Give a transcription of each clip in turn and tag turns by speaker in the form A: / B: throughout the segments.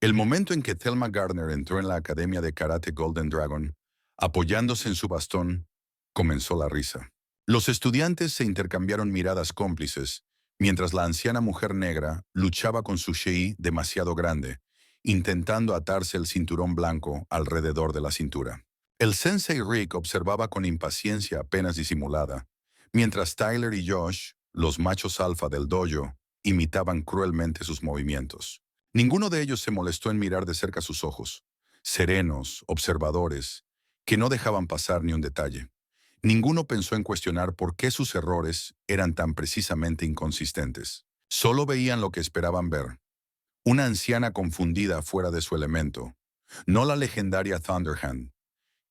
A: El momento en que Thelma Gardner entró en la Academia de Karate Golden Dragon, apoyándose en su bastón, comenzó la risa. Los estudiantes se intercambiaron miradas cómplices, mientras la anciana mujer negra luchaba con su shei demasiado grande, intentando atarse el cinturón blanco alrededor de la cintura. El sensei Rick observaba con impaciencia apenas disimulada, mientras Tyler y Josh, los machos alfa del dojo, imitaban cruelmente sus movimientos. Ninguno de ellos se molestó en mirar de cerca sus ojos, serenos, observadores, que no dejaban pasar ni un detalle. Ninguno pensó en cuestionar por qué sus errores eran tan precisamente inconsistentes. Solo veían lo que esperaban ver. Una anciana confundida fuera de su elemento, no la legendaria Thunderhand,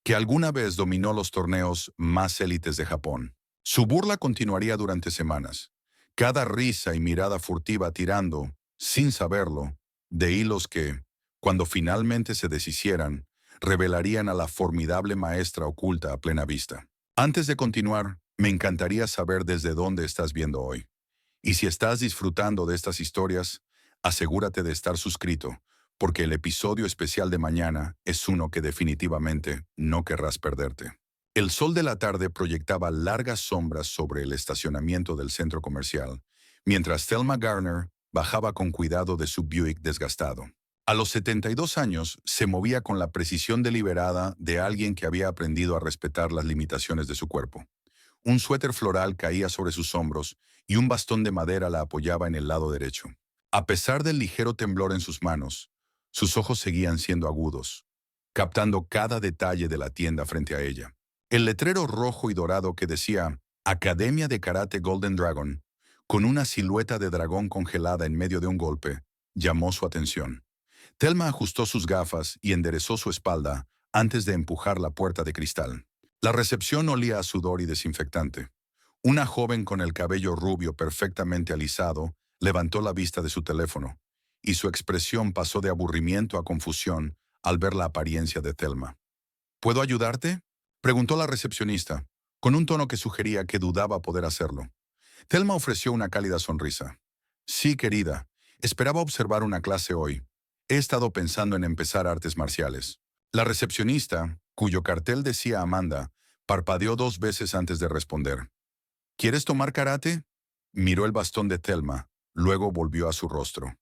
A: que alguna vez dominó los torneos más élites de Japón. Su burla continuaría durante semanas, cada risa y mirada furtiva tirando, sin saberlo, de hilos que, cuando finalmente se deshicieran, revelarían a la formidable maestra oculta a plena vista. Antes de continuar, me encantaría saber desde dónde estás viendo hoy. Y si estás disfrutando de estas historias, asegúrate de estar suscrito, porque el episodio especial de mañana es uno que definitivamente no querrás perderte. El sol de la tarde proyectaba largas sombras sobre el estacionamiento del centro comercial, mientras Thelma Garner bajaba con cuidado de su Buick desgastado. A los 72 años, se movía con la precisión deliberada de alguien que había aprendido a respetar las limitaciones de su cuerpo. Un suéter floral caía sobre sus hombros y un bastón de madera la apoyaba en el lado derecho. A pesar del ligero temblor en sus manos, sus ojos seguían siendo agudos, captando cada detalle de la tienda frente a ella. El letrero rojo y dorado que decía Academia de Karate Golden Dragon, con una silueta de dragón congelada en medio de un golpe, llamó su atención. Thelma ajustó sus gafas y enderezó su espalda antes de empujar la puerta de cristal. La recepción olía a sudor y desinfectante. Una joven con el cabello rubio perfectamente alisado levantó la vista de su teléfono, y su expresión pasó de aburrimiento a confusión al ver la apariencia de Thelma. ¿Puedo ayudarte?, preguntó la recepcionista, con un tono que sugería que dudaba poder hacerlo. Thelma ofreció una cálida sonrisa. Sí, querida. Esperaba observar una clase hoy. He estado pensando en empezar artes marciales. La recepcionista, cuyo cartel decía Amanda, parpadeó 2 veces antes de responder. ¿Quieres tomar karate? Miró el bastón de Thelma, luego volvió a su rostro.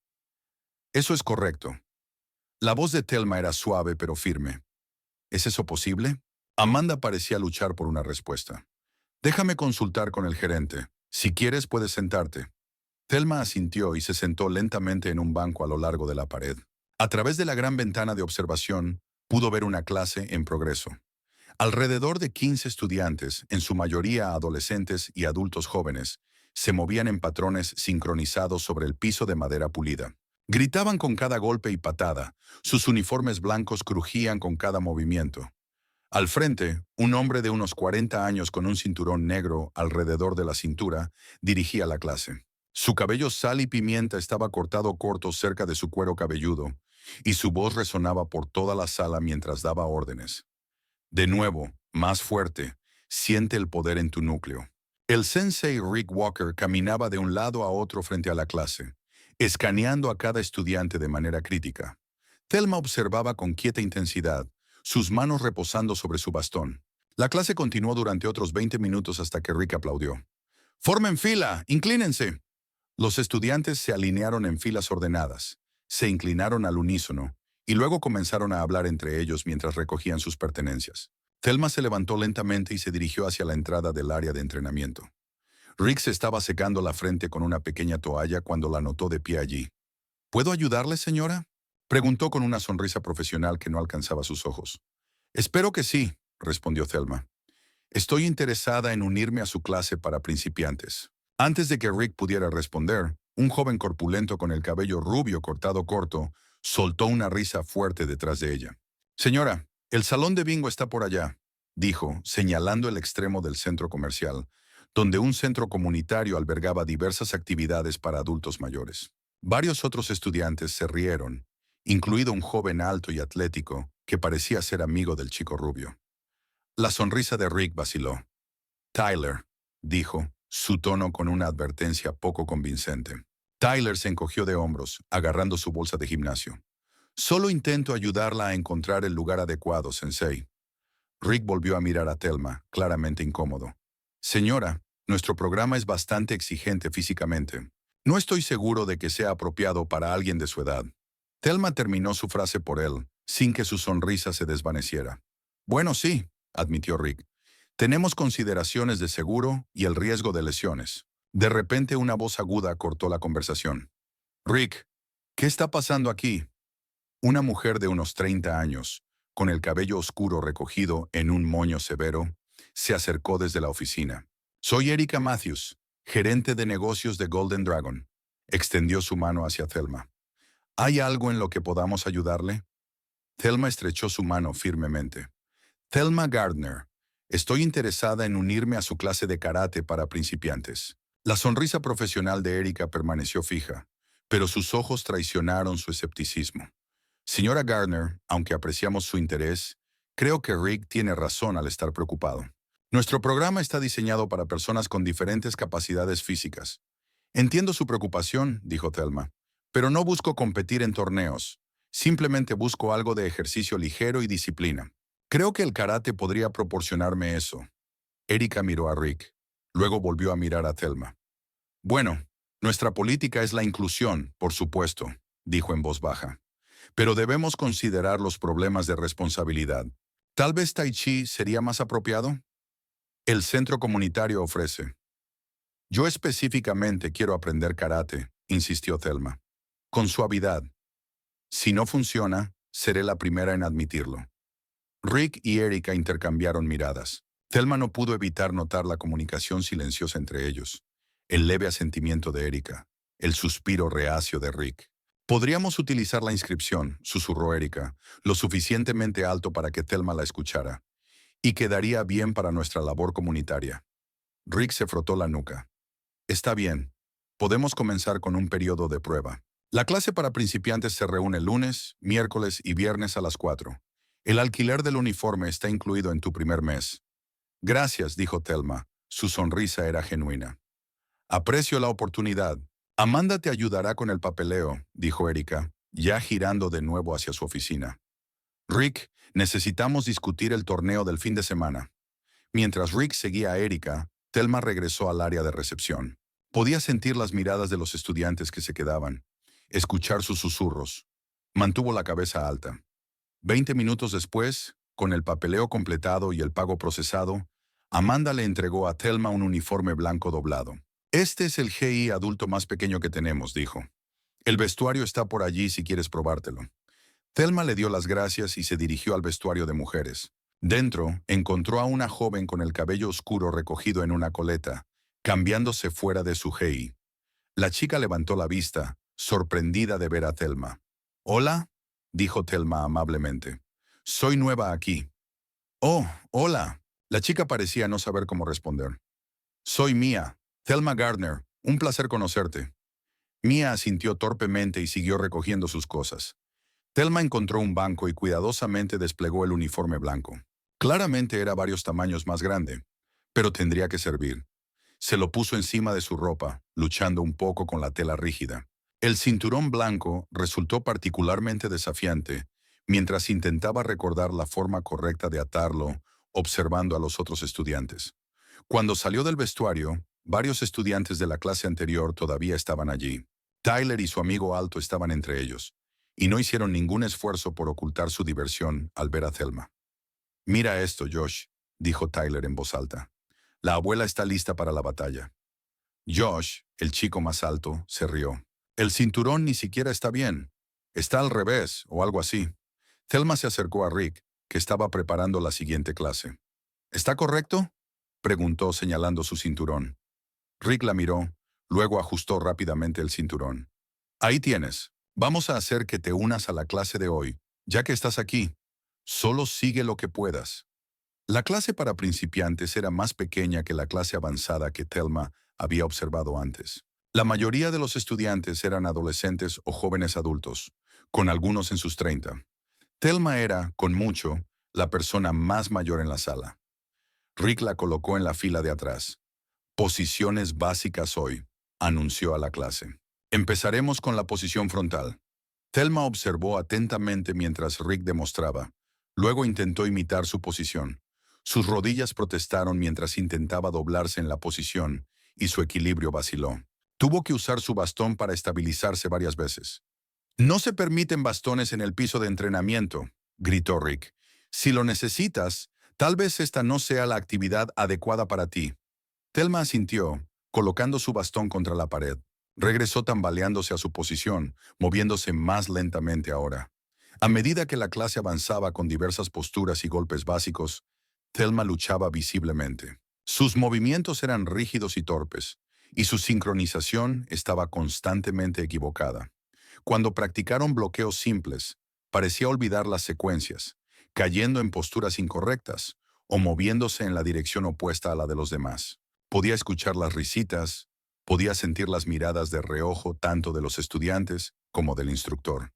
A: Eso es correcto. La voz de Thelma era suave pero firme. ¿Es eso posible? Amanda parecía luchar por una respuesta. Déjame consultar con el gerente. Si quieres, puedes sentarte. Thelma asintió y se sentó lentamente en un banco a lo largo de la pared. A través de la gran ventana de observación, pudo ver una clase en progreso. Alrededor de 15 estudiantes, en su mayoría adolescentes y adultos jóvenes, se movían en patrones sincronizados sobre el piso de madera pulida. Gritaban con cada golpe y patada, sus uniformes blancos crujían con cada movimiento. Al frente, un hombre de unos 40 años con un cinturón negro alrededor de la cintura dirigía la clase. Su cabello sal y pimienta estaba cortado corto cerca de su cuero cabelludo, y su voz resonaba por toda la sala mientras daba órdenes. De nuevo, más fuerte, siente el poder en tu núcleo. El sensei Rick Walker caminaba de un lado a otro frente a la clase, escaneando a cada estudiante de manera crítica. Thelma observaba con quieta intensidad, sus manos reposando sobre su bastón. La clase continuó durante otros 20 minutos hasta que Rick aplaudió. ¡Formen fila! ¡Inclínense! Los estudiantes se alinearon en filas ordenadas, se inclinaron al unísono, y luego comenzaron a hablar entre ellos mientras recogían sus pertenencias. Thelma se levantó lentamente y se dirigió hacia la entrada del área de entrenamiento. Rick se estaba secando la frente con una pequeña toalla cuando la notó de pie allí. ¿Puedo ayudarle, señora?, preguntó con una sonrisa profesional que no alcanzaba sus ojos. Espero que sí, respondió Thelma. Estoy interesada en unirme a su clase para principiantes. Antes de que Rick pudiera responder, un joven corpulento con el cabello rubio cortado corto soltó una risa fuerte detrás de ella. Señora, el salón de bingo está por allá, dijo, señalando el extremo del centro comercial, donde un centro comunitario albergaba diversas actividades para adultos mayores. Varios otros estudiantes se rieron, incluido un joven alto y atlético que parecía ser amigo del chico rubio. La sonrisa de Rick vaciló. Tyler, dijo, su tono con una advertencia poco convincente. Tyler se encogió de hombros, agarrando su bolsa de gimnasio. Solo intento ayudarla a encontrar el lugar adecuado, Sensei. Rick volvió a mirar a Thelma, claramente incómodo. Señora, nuestro programa es bastante exigente físicamente. No estoy seguro de que sea apropiado para alguien de su edad. Thelma terminó su frase por él, sin que su sonrisa se desvaneciera. Bueno, sí, admitió Rick. Tenemos consideraciones de seguro y el riesgo de lesiones. De repente una voz aguda cortó la conversación. Rick, ¿qué está pasando aquí? Una mujer de unos 30 años, con el cabello oscuro recogido en un moño severo, se acercó desde la oficina. Soy Erika Matthews, gerente de negocios de Golden Dragon. Extendió su mano hacia Thelma. ¿Hay algo en lo que podamos ayudarle? Thelma estrechó su mano firmemente. Thelma Gardner. Estoy interesada en unirme a su clase de karate para principiantes. La sonrisa profesional de Erika permaneció fija, pero sus ojos traicionaron su escepticismo. Señora Gardner, aunque apreciamos su interés, creo que Rick tiene razón al estar preocupado. Nuestro programa está diseñado para personas con diferentes capacidades físicas. Entiendo su preocupación, dijo Thelma, pero no busco competir en torneos. Simplemente busco algo de ejercicio ligero y disciplina. Creo que el karate podría proporcionarme eso. Erika miró a Rick. Luego volvió a mirar a Thelma. Bueno, nuestra política es la inclusión, por supuesto, dijo en voz baja. Pero debemos considerar los problemas de responsabilidad. ¿Tal vez Tai Chi sería más apropiado? El centro comunitario ofrece. Yo específicamente quiero aprender karate, insistió Thelma. Con suavidad. Si no funciona, seré la primera en admitirlo. Rick y Erika intercambiaron miradas. Thelma no pudo evitar notar la comunicación silenciosa entre ellos, el leve asentimiento de Erika, el suspiro reacio de Rick. Podríamos utilizar la inscripción, susurró Erika, lo suficientemente alto para que Thelma la escuchara, y quedaría bien para nuestra labor comunitaria. Rick se frotó la nuca. Está bien. Podemos comenzar con un periodo de prueba. La clase para principiantes se reúne lunes, miércoles y viernes a las 4. El alquiler del uniforme está incluido en tu primer mes. Gracias, dijo Thelma. Su sonrisa era genuina. Aprecio la oportunidad. Amanda te ayudará con el papeleo, dijo Erika, ya girando de nuevo hacia su oficina. Rick, necesitamos discutir el torneo del fin de semana. Mientras Rick seguía a Erika, Thelma regresó al área de recepción. Podía sentir las miradas de los estudiantes que se quedaban, escuchar sus susurros. Mantuvo la cabeza alta. 20 minutos después, con el papeleo completado y el pago procesado, Amanda le entregó a Thelma un uniforme blanco doblado. Este es el GI adulto más pequeño que tenemos, dijo. El vestuario está por allí si quieres probártelo. Thelma le dio las gracias y se dirigió al vestuario de mujeres. Dentro, encontró a una joven con el cabello oscuro recogido en una coleta, cambiándose fuera de su GI. La chica levantó la vista, sorprendida de ver a Thelma. «Hola», dijo Thelma amablemente. «Soy nueva aquí». «Oh, hola». La chica parecía no saber cómo responder. «Soy Mia, Thelma Gardner. Un placer conocerte». Mia asintió torpemente y siguió recogiendo sus cosas. Thelma encontró un banco y cuidadosamente desplegó el uniforme blanco. Claramente era varios tamaños más grande, pero tendría que servir. Se lo puso encima de su ropa, luchando un poco con la tela rígida. El cinturón blanco resultó particularmente desafiante, mientras intentaba recordar la forma correcta de atarlo, observando a los otros estudiantes. Cuando salió del vestuario, varios estudiantes de la clase anterior todavía estaban allí. Tyler y su amigo Alto estaban entre ellos, y no hicieron ningún esfuerzo por ocultar su diversión al ver a Thelma. «Mira esto, Josh», dijo Tyler en voz alta. «La abuela está lista para la batalla». Josh, el chico más alto, se rió. «El cinturón ni siquiera está bien. Está al revés, o algo así». Thelma se acercó a Rick, que estaba preparando la siguiente clase. «¿Está correcto?», preguntó señalando su cinturón. Rick la miró, luego ajustó rápidamente el cinturón. «Ahí tienes. Vamos a hacer que te unas a la clase de hoy, ya que estás aquí. Solo sigue lo que puedas». La clase para principiantes era más pequeña que la clase avanzada que Thelma había observado antes. La mayoría de los estudiantes eran adolescentes o jóvenes adultos, con algunos en sus 30. Thelma era, con mucho, la persona más mayor en la sala. Rick la colocó en la fila de atrás. «Posiciones básicas hoy», anunció a la clase. «Empezaremos con la posición frontal». Thelma observó atentamente mientras Rick demostraba. Luego intentó imitar su posición. Sus rodillas protestaron mientras intentaba doblarse en la posición, y su equilibrio vaciló. Tuvo que usar su bastón para estabilizarse varias veces. No se permiten bastones en el piso de entrenamiento, gritó Rick. Si lo necesitas, tal vez esta no sea la actividad adecuada para ti. Thelma asintió, colocando su bastón contra la pared. Regresó tambaleándose a su posición, moviéndose más lentamente ahora. A medida que la clase avanzaba con diversas posturas y golpes básicos, Thelma luchaba visiblemente. Sus movimientos eran rígidos y torpes, y su sincronización estaba constantemente equivocada. Cuando practicaron bloqueos simples, parecía olvidar las secuencias, cayendo en posturas incorrectas o moviéndose en la dirección opuesta a la de los demás. Podía escuchar las risitas, podía sentir las miradas de reojo tanto de los estudiantes como del instructor.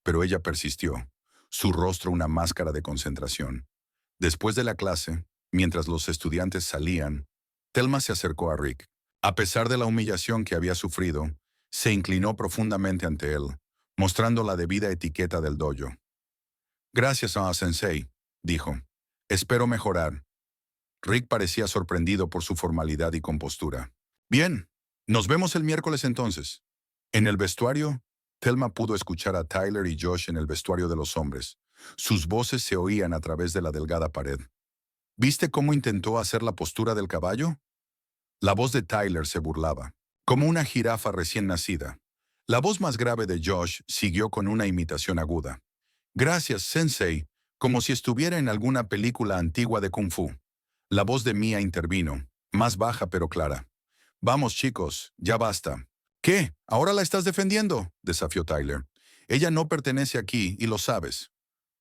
A: Pero ella persistió, su rostro una máscara de concentración. Después de la clase, mientras los estudiantes salían, Thelma se acercó a Rick. A pesar de la humillación que había sufrido, se inclinó profundamente ante él, mostrando la debida etiqueta del dojo. Gracias, Sensei, dijo. Espero mejorar. Rick parecía sorprendido por su formalidad y compostura. Bien, nos vemos el miércoles entonces. En el vestuario, Thelma pudo escuchar a Tyler y Josh en el vestuario de los hombres. Sus voces se oían a través de la delgada pared. ¿Viste cómo intentó hacer la postura del caballo? La voz de Tyler se burlaba, como una jirafa recién nacida. La voz más grave de Josh siguió con una imitación aguda. Gracias, Sensei, como si estuviera en alguna película antigua de Kung Fu. La voz de Mia intervino, más baja pero clara. Vamos, chicos, ya basta. ¿Qué? ¿Ahora la estás defendiendo?, desafió Tyler. Ella no pertenece aquí y lo sabes.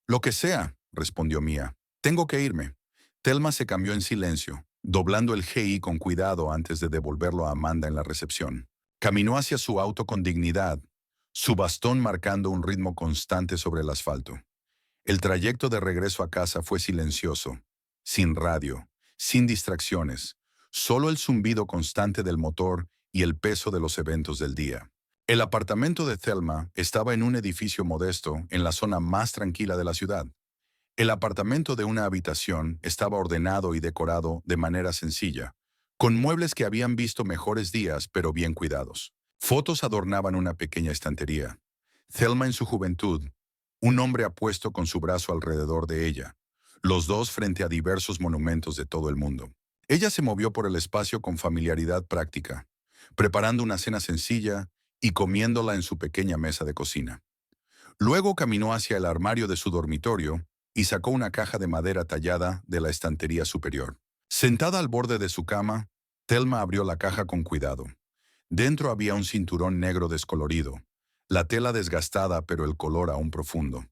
A: Lo que sea, respondió Mia. Tengo que irme. Thelma se cambió en silencio, doblando el GI con cuidado antes de devolverlo a Amanda en la recepción. Caminó hacia su auto con dignidad, su bastón marcando un ritmo constante sobre el asfalto. El trayecto de regreso a casa fue silencioso, sin radio, sin distracciones, solo el zumbido constante del motor y el peso de los eventos del día. El apartamento de Thelma estaba en un edificio modesto en la zona más tranquila de la ciudad. El apartamento de una habitación estaba ordenado y decorado de manera sencilla, con muebles que habían visto mejores días pero bien cuidados. Fotos adornaban una pequeña estantería. Thelma en su juventud, un hombre apuesto con su brazo alrededor de ella, los dos frente a diversos monumentos de todo el mundo. Ella se movió por el espacio con familiaridad práctica, preparando una cena sencilla y comiéndola en su pequeña mesa de cocina. Luego caminó hacia el armario de su dormitorio y sacó una caja de madera tallada de la estantería superior. Sentada al borde de su cama, Thelma abrió la caja con cuidado. Dentro había un cinturón negro descolorido, la tela desgastada pero el color aún profundo.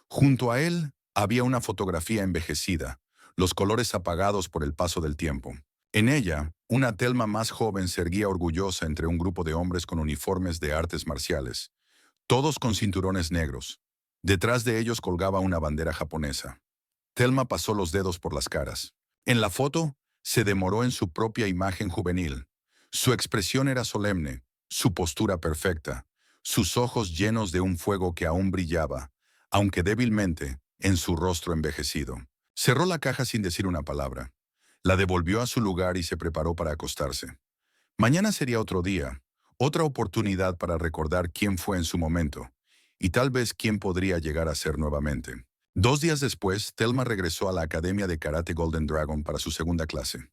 A: Junto a él había una fotografía envejecida, los colores apagados por el paso del tiempo. En ella, una Thelma más joven se erguía orgullosa entre un grupo de hombres con uniformes de artes marciales, todos con cinturones negros. Detrás de ellos colgaba una bandera japonesa. Thelma pasó los dedos por las caras. En la foto, se demoró en su propia imagen juvenil. Su expresión era solemne, su postura perfecta, sus ojos llenos de un fuego que aún brillaba, aunque débilmente, en su rostro envejecido. Cerró la caja sin decir una palabra. La devolvió a su lugar y se preparó para acostarse. Mañana sería otro día, otra oportunidad para recordar quién fue en su momento, y tal vez quién podría llegar a ser nuevamente. 2 días después, Thelma regresó a la Academia de Karate Golden Dragon para su segunda clase.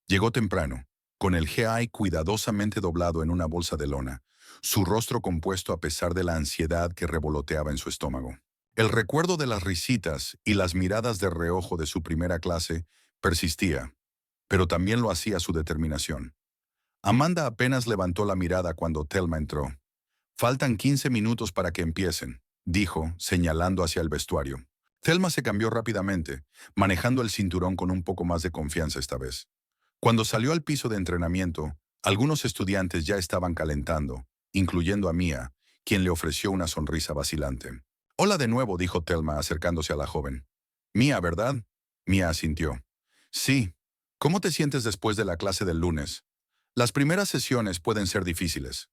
A: Llegó temprano, con el GI cuidadosamente doblado en una bolsa de lona, su rostro compuesto a pesar de la ansiedad que revoloteaba en su estómago. El recuerdo de las risitas y las miradas de reojo de su primera clase persistía, pero también lo hacía su determinación. Amanda apenas levantó la mirada cuando Thelma entró. «Faltan 15 minutos para que empiecen», dijo, señalando hacia el vestuario. Thelma se cambió rápidamente, manejando el cinturón con un poco más de confianza esta vez. Cuando salió al piso de entrenamiento, algunos estudiantes ya estaban calentando, incluyendo a Mia, quien le ofreció una sonrisa vacilante. «Hola de nuevo», dijo Thelma acercándose a la joven. «Mia, ¿verdad?». Mia asintió. «Sí. ¿Cómo te sientes después de la clase del lunes?» «Las primeras sesiones pueden ser difíciles».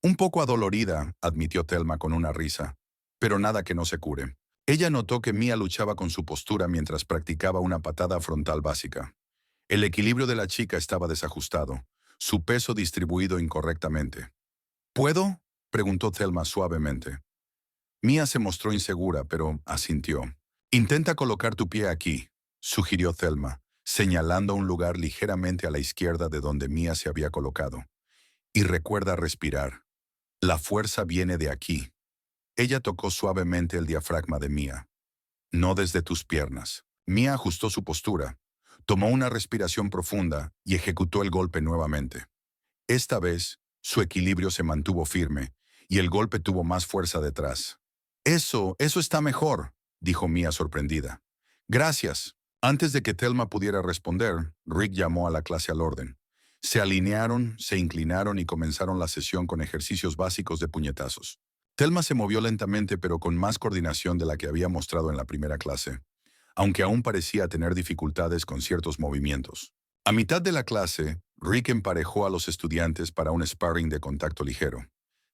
A: «Un poco adolorida», admitió Thelma con una risa. pero nada que no se cure. Ella notó que Mia luchaba con su postura mientras practicaba una patada frontal básica. El equilibrio de la chica estaba desajustado, su peso distribuido incorrectamente. ¿Puedo?, preguntó Thelma suavemente. Mia se mostró insegura, pero asintió. Intenta colocar tu pie aquí, sugirió Thelma, señalando un lugar ligeramente a la izquierda de donde Mia se había colocado. Y recuerda respirar. La fuerza viene de aquí. Ella tocó suavemente el diafragma de Mia. No desde tus piernas. Mia ajustó su postura, tomó una respiración profunda y ejecutó el golpe nuevamente. Esta vez, su equilibrio se mantuvo firme y el golpe tuvo más fuerza detrás. Eso está mejor, dijo Mia sorprendida. Gracias. Antes de que Thelma pudiera responder, Rick llamó a la clase al orden. Se alinearon, se inclinaron y comenzaron la sesión con ejercicios básicos de puñetazos. Thelma se movió lentamente pero con más coordinación de la que había mostrado en la primera clase, aunque aún parecía tener dificultades con ciertos movimientos. A mitad de la clase, Rick emparejó a los estudiantes para un sparring de contacto ligero.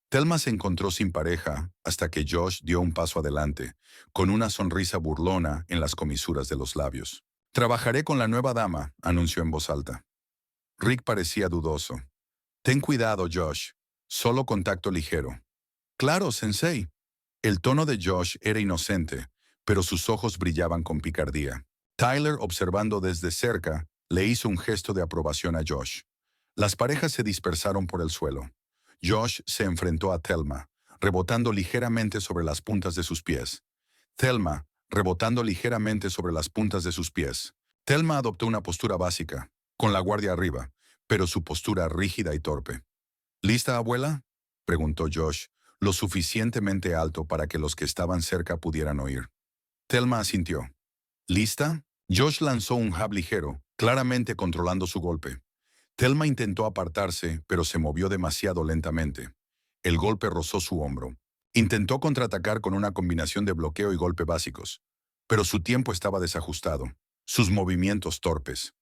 A: Thelma se encontró sin pareja hasta que Josh dio un paso adelante, con una sonrisa burlona en las comisuras de los labios. «Trabajaré con la nueva dama», anunció en voz alta. Rick parecía dudoso. «Ten cuidado, Josh. Solo contacto ligero». «Claro, sensei». El tono de Josh era inocente, pero sus ojos brillaban con picardía. Tyler, observando desde cerca, le hizo un gesto de aprobación a Josh. Las parejas se dispersaron por el suelo. Josh se enfrentó a Thelma, rebotando ligeramente sobre las puntas de sus pies. Thelma, rebotando ligeramente sobre las puntas de sus pies. Thelma adoptó una postura básica, con la guardia arriba, pero su postura rígida y torpe. «¿Lista, abuela?», preguntó Josh, lo suficientemente alto para que los que estaban cerca pudieran oír. Thelma asintió. «¿Lista?». Josh lanzó un jab ligero, claramente controlando su golpe. Thelma intentó apartarse, pero se movió demasiado lentamente. El golpe rozó su hombro. Intentó contraatacar con una combinación de bloqueo y golpe básicos, pero su tiempo estaba desajustado, sus movimientos torpes.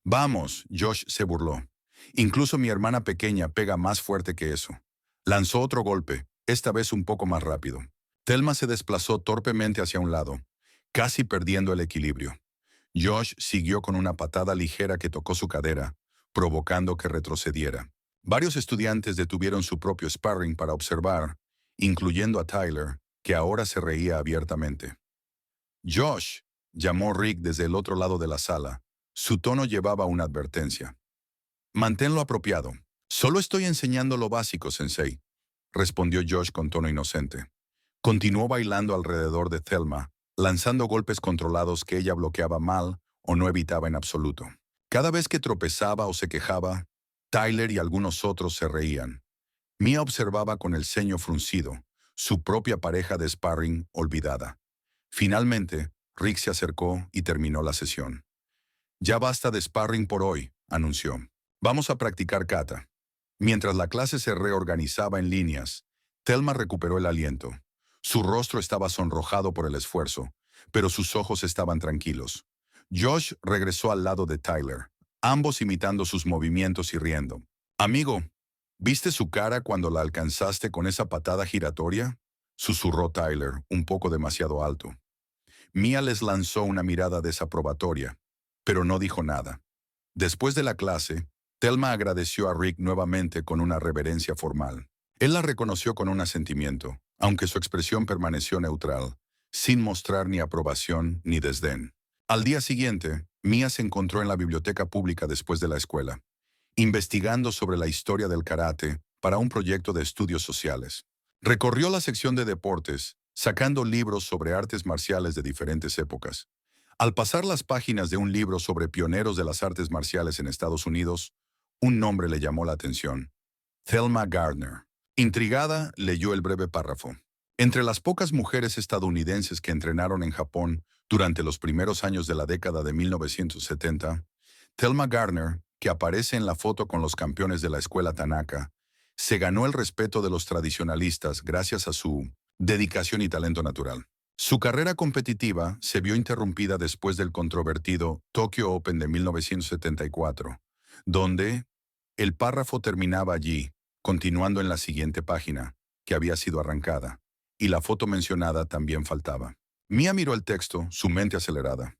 A: «Vamos», Josh se burló. «Incluso mi hermana pequeña pega más fuerte que eso». Lanzó otro golpe, esta vez un poco más rápido. Thelma se desplazó torpemente hacia un lado, casi perdiendo el equilibrio. Josh siguió con una patada ligera que tocó su cadera, provocando que retrocediera. Varios estudiantes detuvieron su propio sparring para observar, incluyendo a Tyler, que ahora se reía abiertamente. «Josh», llamó Rick desde el otro lado de la sala. Su tono llevaba una advertencia. «Manténlo apropiado. Solo estoy enseñando lo básico, sensei», respondió Josh con tono inocente. Continuó bailando alrededor de Thelma, lanzando golpes controlados que ella bloqueaba mal o no evitaba en absoluto. Cada vez que tropezaba o se quejaba, Tyler y algunos otros se reían. Mia observaba con el ceño fruncido, su propia pareja de sparring olvidada. Finalmente, Rick se acercó y terminó la sesión. «Ya basta de sparring por hoy», anunció. «Vamos a practicar kata». Mientras la clase se reorganizaba en líneas, Thelma recuperó el aliento. Su rostro estaba sonrojado por el esfuerzo, pero sus ojos estaban tranquilos. Josh regresó al lado de Tyler, ambos imitando sus movimientos y riendo. «Amigo, ¿viste su cara cuando la alcanzaste con esa patada giratoria?», susurró Tyler, un poco demasiado alto. Mia les lanzó una mirada desaprobatoria, pero no dijo nada. Después de la clase, Thelma agradeció a Rick nuevamente con una reverencia formal. Él la reconoció con un asentimiento, aunque su expresión permaneció neutral, sin mostrar ni aprobación ni desdén. Al día siguiente, Mia se encontró en la biblioteca pública después de la escuela, investigando sobre la historia del karate para un proyecto de estudios sociales. Recorrió la sección de deportes, sacando libros sobre artes marciales de diferentes épocas. Al pasar las páginas de un libro sobre pioneros de las artes marciales en Estados Unidos, un nombre le llamó la atención: Thelma Gardner. Intrigada, leyó el breve párrafo. Entre las pocas mujeres estadounidenses que entrenaron en Japón durante los primeros años de la década de 1970, Thelma Gardner, que aparece en la foto con los campeones de la escuela Tanaka, se ganó el respeto de los tradicionalistas gracias a su dedicación y talento natural. Su carrera competitiva se vio interrumpida después del controvertido Tokyo Open de 1974, donde el párrafo terminaba allí, continuando en la siguiente página, que había sido arrancada. y la foto mencionada también faltaba. Mia miró el texto, su mente acelerada.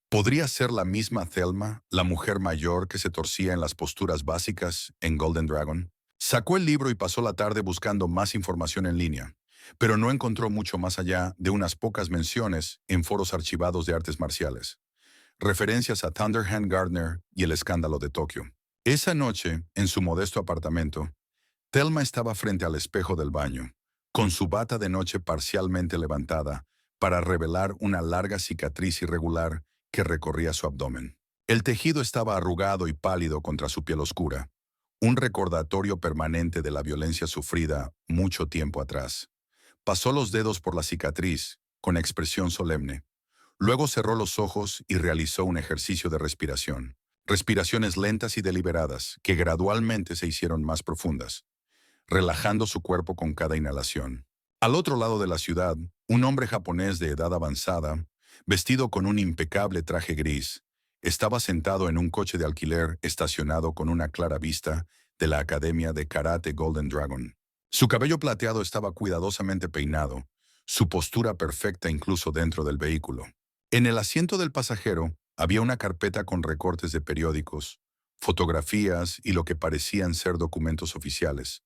A: ¿Podría ser la misma Thelma, la mujer mayor que se torcía en las posturas básicas en Golden Dragon? Sacó el libro y pasó la tarde buscando más información en línea, pero no encontró mucho más allá de unas pocas menciones en foros archivados de artes marciales, referencias a Thunderhand Gardner y el escándalo de Tokio. Esa noche, en su modesto apartamento, Thelma estaba frente al espejo del baño, con su bata de noche parcialmente levantada para revelar una larga cicatriz irregular que recorría su abdomen. El tejido estaba arrugado y pálido contra su piel oscura, un recordatorio permanente de la violencia sufrida mucho tiempo atrás. Pasó los dedos por la cicatriz, con expresión solemne. Luego cerró los ojos y realizó un ejercicio de respiración. Respiraciones lentas y deliberadas, que gradualmente se hicieron más profundas, relajando su cuerpo con cada inhalación. Al otro lado de la ciudad, un hombre japonés de edad avanzada, vestido con un impecable traje gris, estaba sentado en un coche de alquiler estacionado con una clara vista de la Academia de Karate Golden Dragon. Su cabello plateado estaba cuidadosamente peinado, su postura perfecta incluso dentro del vehículo. En el asiento del pasajero había una carpeta con recortes de periódicos, fotografías y lo que parecían ser documentos oficiales,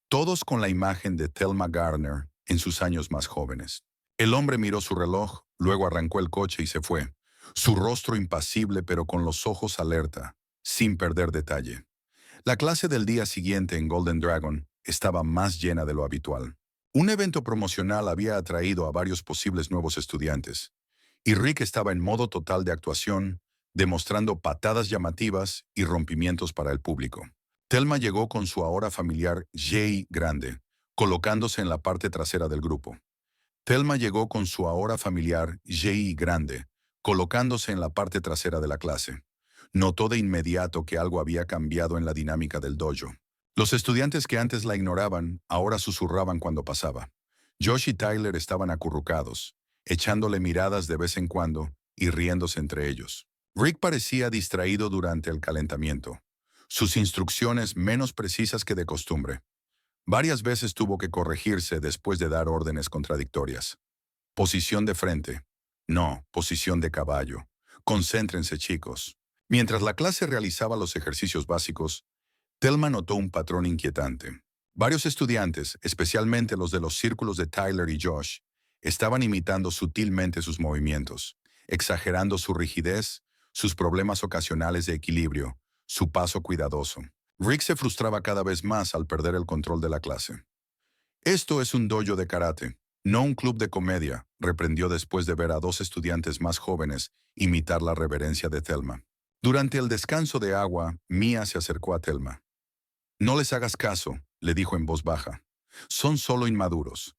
A: todos con la imagen de Thelma Gardner en sus años más jóvenes. El hombre miró su reloj, luego arrancó el coche y se fue, su rostro impasible pero con los ojos alerta, sin perder detalle. La clase del día siguiente en Golden Dragon estaba más llena de lo habitual. Un evento promocional había atraído a varios posibles nuevos estudiantes, y Rick estaba en modo total de actuación, demostrando patadas llamativas y rompimientos para el público. Thelma llegó con su ahora familiar Jay grande, colocándose en la parte trasera del grupo. Thelma llegó con su ahora familiar Jay grande, colocándose en la parte trasera de la clase. Notó de inmediato que algo había cambiado en la dinámica del dojo. Los estudiantes que antes la ignoraban, ahora susurraban cuando pasaba. Josh y Tyler estaban acurrucados, echándole miradas de vez en cuando y riéndose entre ellos. Rick parecía distraído durante el calentamiento, sus instrucciones menos precisas que de costumbre. Varias veces tuvo que corregirse después de dar órdenes contradictorias. Posición de frente. No, posición de caballo. Concéntrense, chicos. Mientras la clase realizaba los ejercicios básicos, Thelma notó un patrón inquietante. Varios estudiantes, especialmente los de los círculos de Tyler y Josh, estaban imitando sutilmente sus movimientos, exagerando su rigidez, sus problemas ocasionales de equilibrio, su paso cuidadoso. Rick se frustraba cada vez más al perder el control de la clase. Esto es un dojo de karate, no un club de comedia, reprendió después de ver a dos estudiantes más jóvenes imitar la reverencia de Thelma. Durante el descanso de agua, Mia se acercó a Thelma. No les hagas caso, le dijo en voz baja. Son solo inmaduros.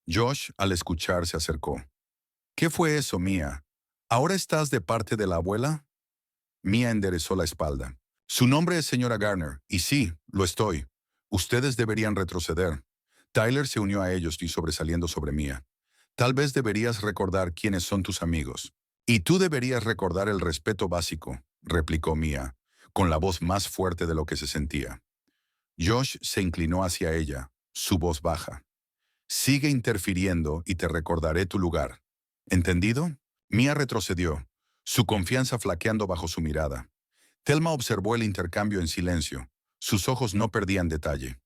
A: Josh, al escuchar, se acercó. ¿Qué fue eso, Mia? ¿Ahora estás de parte de la abuela? Mia enderezó la espalda. Su nombre es señora Garner, y sí, lo estoy. Ustedes deberían retroceder. Tyler se unió a ellos y sobresaliendo sobre Mia. Tal vez deberías recordar quiénes son tus amigos. Y tú deberías recordar el respeto básico, replicó Mia, con la voz más fuerte de lo que se sentía. Josh se inclinó hacia ella, su voz baja. Sigue interfiriendo y te recordaré tu lugar. ¿Entendido? Mia retrocedió, su confianza flaqueando bajo su mirada. Thelma observó el intercambio en silencio. Sus ojos no perdían detalle.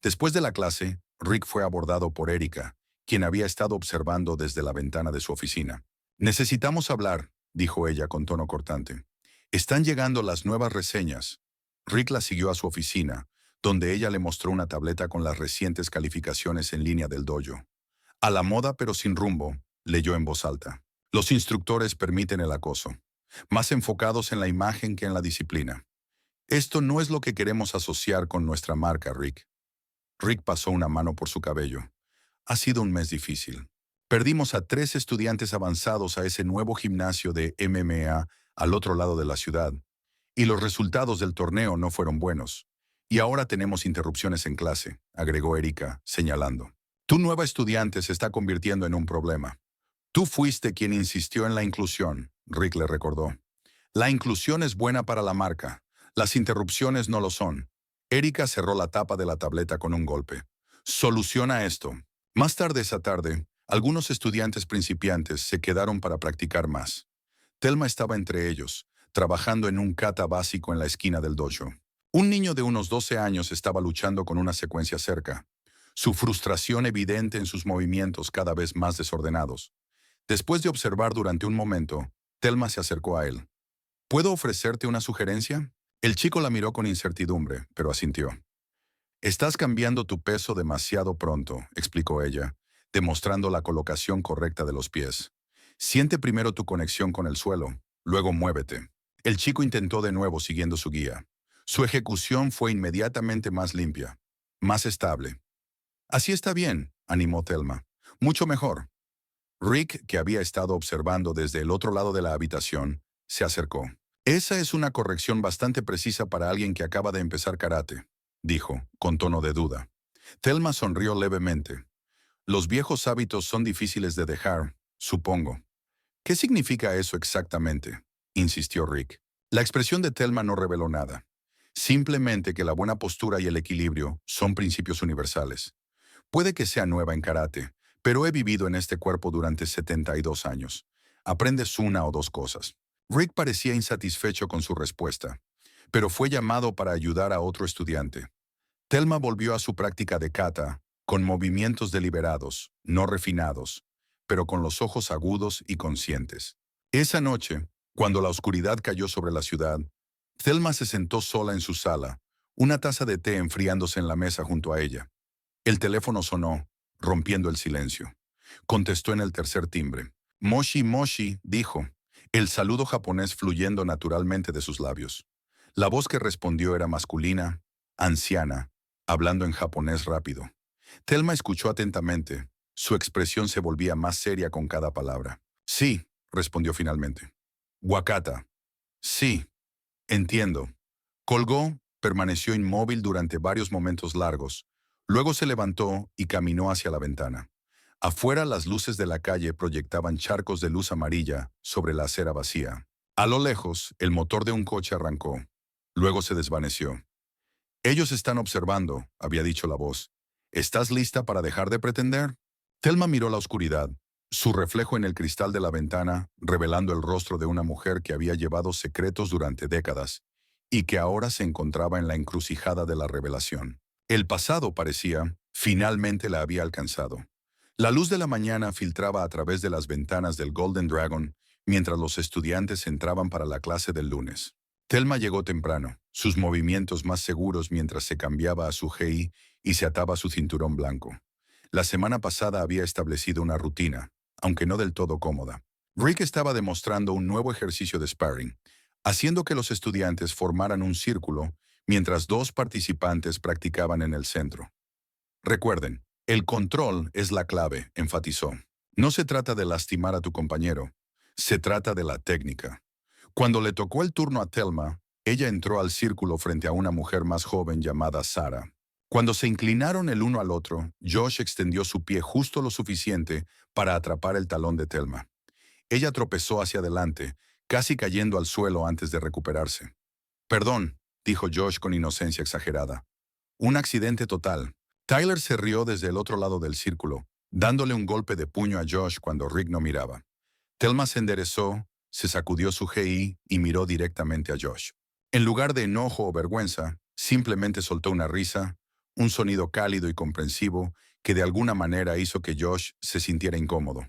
A: Después de la clase, Rick fue abordado por Erika, quien había estado observando desde la ventana de su oficina. Necesitamos hablar, dijo ella con tono cortante. Están llegando las nuevas reseñas. Rick la siguió a su oficina, donde ella le mostró una tableta con las recientes calificaciones en línea del dojo. A la moda pero sin rumbo, leyó en voz alta. Los instructores permiten el acoso, más enfocados en la imagen que en la disciplina. Esto no es lo que queremos asociar con nuestra marca, Rick. Rick pasó una mano por su cabello. Ha sido un mes difícil. Perdimos a 3 estudiantes avanzados a ese nuevo gimnasio de MMA al otro lado de la ciudad, y los resultados del torneo no fueron buenos. Y ahora tenemos interrupciones en clase, agregó Erika, señalando. Tu nueva estudiante se está convirtiendo en un problema. Tú fuiste quien insistió en la inclusión, Rick le recordó. La inclusión es buena para la marca. Las interrupciones no lo son. Erika cerró la tapa de la tableta con un golpe. Soluciona esto. Más tarde esa tarde, algunos estudiantes principiantes se quedaron para practicar más. Thelma estaba entre ellos, trabajando en un kata básico en la esquina del dojo. Un niño de unos 12 años estaba luchando con una secuencia cerca, su frustración evidente en sus movimientos cada vez más desordenados. Después de observar durante un momento, Thelma se acercó a él. ¿Puedo ofrecerte una sugerencia? El chico la miró con incertidumbre, pero asintió. Estás cambiando tu peso demasiado pronto, explicó ella, demostrando la colocación correcta de los pies. Siente primero tu conexión con el suelo, luego muévete. El chico intentó de nuevo siguiendo su guía. Su ejecución fue inmediatamente más limpia, más estable. Así está bien, animó Thelma. Mucho mejor. Rick, que había estado observando desde el otro lado de la habitación, se acercó. Esa es una corrección bastante precisa para alguien que acaba de empezar karate, dijo, con tono de duda. Thelma sonrió levemente. Los viejos hábitos son difíciles de dejar, supongo. ¿Qué significa eso exactamente?, insistió Rick. La expresión de Thelma no reveló nada. Simplemente que la buena postura y el equilibrio son principios universales. Puede que sea nueva en karate, pero he vivido en este cuerpo durante 72 años. Aprendes una o dos cosas. Rick parecía insatisfecho con su respuesta, pero fue llamado para ayudar a otro estudiante. Thelma volvió a su práctica de kata, con movimientos deliberados, no refinados, pero con los ojos agudos y conscientes. Esa noche, cuando la oscuridad cayó sobre la ciudad, Thelma se sentó sola en su sala, una taza de té enfriándose en la mesa junto a ella. El teléfono sonó, rompiendo el silencio. Contestó en el tercer timbre. Moshi Moshi, dijo, el saludo japonés fluyendo naturalmente de sus labios. La voz que respondió era masculina, anciana, hablando en japonés rápido. Thelma escuchó atentamente. Su expresión se volvía más seria con cada palabra. Sí, respondió finalmente. Wakata. Sí, entiendo. Colgó, permaneció inmóvil durante varios momentos largos. Luego se levantó y caminó hacia la ventana. Afuera las luces de la calle proyectaban charcos de luz amarilla sobre la acera vacía. A lo lejos, el motor de un coche arrancó. Luego se desvaneció. Ellos están observando, había dicho la voz. ¿Estás lista para dejar de pretender? Thelma miró la oscuridad, su reflejo en el cristal de la ventana, revelando el rostro de una mujer que había llevado secretos durante décadas y que ahora se encontraba en la encrucijada de la revelación. El pasado, parecía, finalmente la había alcanzado. La luz de la mañana filtraba a través de las ventanas del Golden Dragon mientras los estudiantes entraban para la clase del lunes. Thelma llegó temprano, sus movimientos más seguros mientras se cambiaba a su gi y se ataba su cinturón blanco. La semana pasada había establecido una rutina, aunque no del todo cómoda. Rick estaba demostrando un nuevo ejercicio de sparring, haciendo que los estudiantes formaran un círculo mientras dos participantes practicaban en el centro. Recuerden, el control es la clave, enfatizó. No se trata de lastimar a tu compañero, se trata de la técnica. Cuando le tocó el turno a Thelma, ella entró al círculo frente a una mujer más joven llamada Sara. Cuando se inclinaron el uno al otro, Josh extendió su pie justo lo suficiente para atrapar el talón de Thelma. Ella tropezó hacia adelante, casi cayendo al suelo antes de recuperarse. Perdón, dijo Josh con inocencia exagerada. Un accidente total. Tyler se rió desde el otro lado del círculo, dándole un golpe de puño a Josh cuando Rick no miraba. Thelma se enderezó, se sacudió su gi y miró directamente a Josh. En lugar de enojo o vergüenza, simplemente soltó una risa, un sonido cálido y comprensivo que de alguna manera hizo que Josh se sintiera incómodo.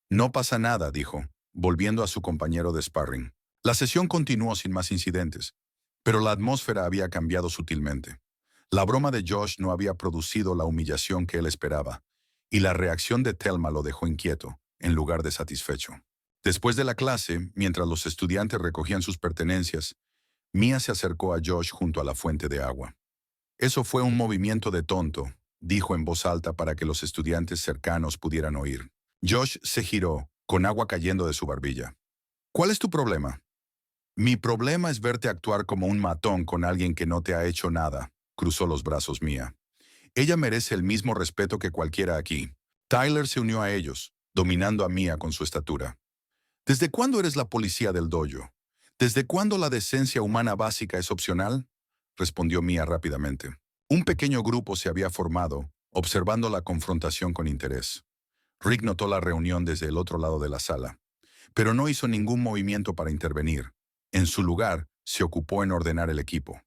A: No pasa nada, dijo, volviendo a su compañero de sparring. La sesión continuó sin más incidentes, pero la atmósfera había cambiado sutilmente. La broma de Josh no había producido la humillación que él esperaba, y la reacción de Thelma lo dejó inquieto, en lugar de satisfecho. Después de la clase, mientras los estudiantes recogían sus pertenencias, Mia se acercó a Josh junto a la fuente de agua. Eso fue un movimiento de tonto, dijo en voz alta para que los estudiantes cercanos pudieran oír. Josh se giró, con agua cayendo de su barbilla. ¿Cuál es tu problema? Mi problema es verte actuar como un matón con alguien que no te ha hecho nada, cruzó los brazos Mia. Ella merece el mismo respeto que cualquiera aquí. Tyler se unió a ellos, dominando a Mia con su estatura. ¿Desde cuándo eres la policía del dojo? ¿Desde cuándo la decencia humana básica es opcional? Respondió Mia rápidamente. Un pequeño grupo se había formado, observando la confrontación con interés. Rick notó la reunión desde el otro lado de la sala, pero no hizo ningún movimiento para intervenir. En su lugar, se ocupó en ordenar el equipo.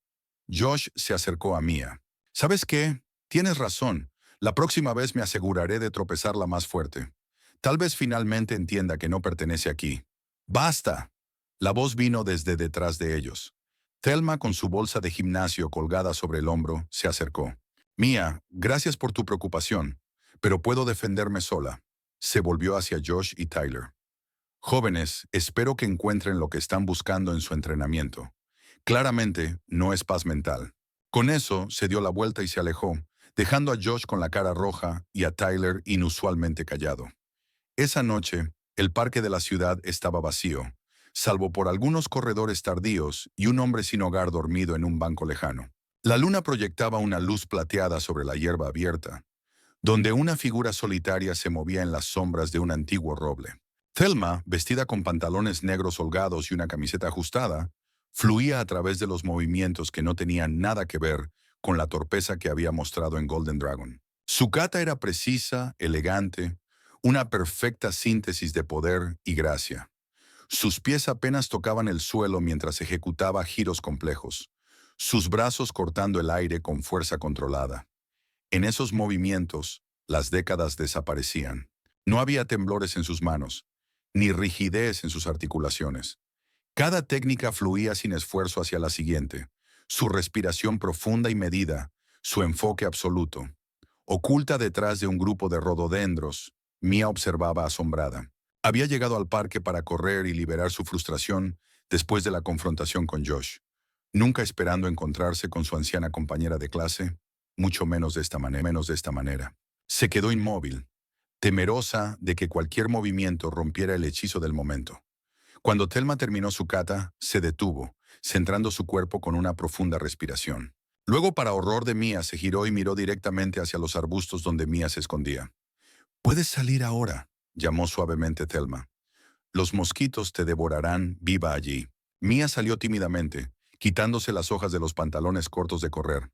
A: Josh se acercó a Mia. ¿Sabes qué? Tienes razón. La próxima vez me aseguraré de tropezarla más fuerte. Tal vez finalmente entienda que no pertenece aquí. ¡Basta! La voz vino desde detrás de ellos. Thelma, con su bolsa de gimnasio colgada sobre el hombro, se acercó. Mia, gracias por tu preocupación, pero puedo defenderme sola. Se volvió hacia Josh y Tyler. Jóvenes, espero que encuentren lo que están buscando en su entrenamiento. Claramente, no es paz mental. Con eso, se dio la vuelta y se alejó, dejando a Josh con la cara roja y a Tyler inusualmente callado. Esa noche, el parque de la ciudad estaba vacío, salvo por algunos corredores tardíos y un hombre sin hogar dormido en un banco lejano. La luna proyectaba una luz plateada sobre la hierba abierta, donde una figura solitaria se movía en las sombras de un antiguo roble. Thelma, vestida con pantalones negros holgados y una camiseta ajustada, fluía a través de los movimientos que no tenían nada que ver con la torpeza que había mostrado en Golden Dragon. Su kata era precisa, elegante, una perfecta síntesis de poder y gracia. Sus pies apenas tocaban el suelo mientras ejecutaba giros complejos, sus brazos cortando el aire con fuerza controlada. En esos movimientos, las décadas desaparecían. No había temblores en sus manos, ni rigidez en sus articulaciones. Cada técnica fluía sin esfuerzo hacia la siguiente, su respiración profunda y medida, su enfoque absoluto. Oculta detrás de un grupo de rododendros, Mia observaba asombrada. Había llegado al parque para correr y liberar su frustración después de la confrontación con Josh, nunca esperando encontrarse con su anciana compañera de clase, mucho menos de esta manera. Se quedó inmóvil, temerosa de que cualquier movimiento rompiera el hechizo del momento. Cuando Thelma terminó su kata, se detuvo, centrando su cuerpo con una profunda respiración. Luego, para horror de Mia, se giró y miró directamente hacia los arbustos donde Mia se escondía. «Puedes salir ahora», llamó suavemente Thelma. «Los mosquitos te devorarán viva allí». Mia salió tímidamente, quitándose las hojas de los pantalones cortos de correr.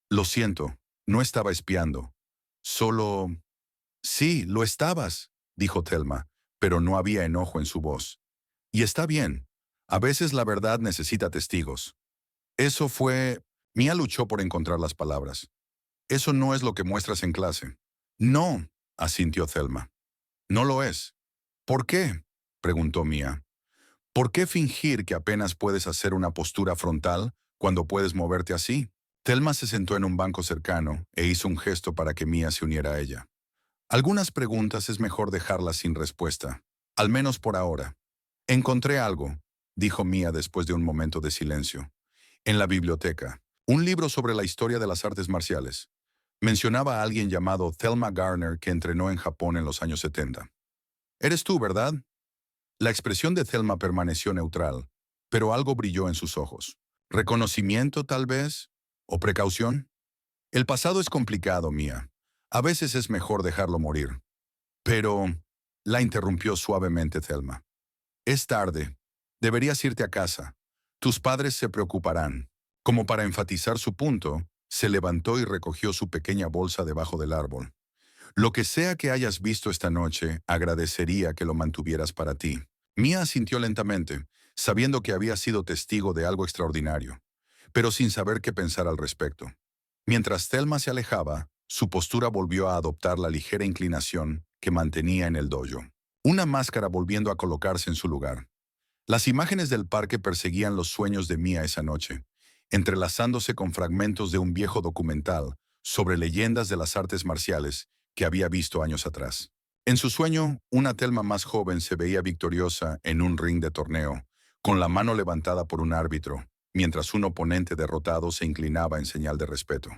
A: «Lo siento, no estaba espiando. Solo...» «Sí, lo estabas», dijo Thelma, pero no había enojo en su voz. «Y está bien. A veces la verdad necesita testigos». «Eso fue...» Mia luchó por encontrar las palabras. «Eso no es lo que muestras en clase». «No», asintió Thelma. «No lo es». «¿Por qué?», preguntó Mia. «¿Por qué fingir que apenas puedes hacer una postura frontal cuando puedes moverte así?» Thelma se sentó en un banco cercano e hizo un gesto para que Mia se uniera a ella. «Algunas preguntas es mejor dejarlas sin respuesta, al menos por ahora». «Encontré algo», dijo Mia después de un momento de silencio. «En la biblioteca. Un libro sobre la historia de las artes marciales. Mencionaba a alguien llamado Thelma Garner que entrenó en Japón en los años 70. «Eres tú, ¿verdad?». La expresión de Thelma permaneció neutral, pero algo brilló en sus ojos. ¿Reconocimiento, tal vez? ¿O precaución? «El pasado es complicado, Mia. A veces es mejor dejarlo morir». «Pero...», la interrumpió suavemente Thelma. «Es tarde. Deberías irte a casa. Tus padres se preocuparán». Como para enfatizar su punto, se levantó y recogió su pequeña bolsa debajo del árbol. «Lo que sea que hayas visto esta noche, agradecería que lo mantuvieras para ti». Mia asintió lentamente, sabiendo que había sido testigo de algo extraordinario, pero sin saber qué pensar al respecto. Mientras Thelma se alejaba, su postura volvió a adoptar la ligera inclinación que mantenía en el dojo, una máscara volviendo a colocarse en su lugar. Las imágenes del parque perseguían los sueños de Mia esa noche, entrelazándose con fragmentos de un viejo documental sobre leyendas de las artes marciales que había visto años atrás. En su sueño, una Thelma más joven se veía victoriosa en un ring de torneo, con la mano levantada por un árbitro, mientras un oponente derrotado se inclinaba en señal de respeto.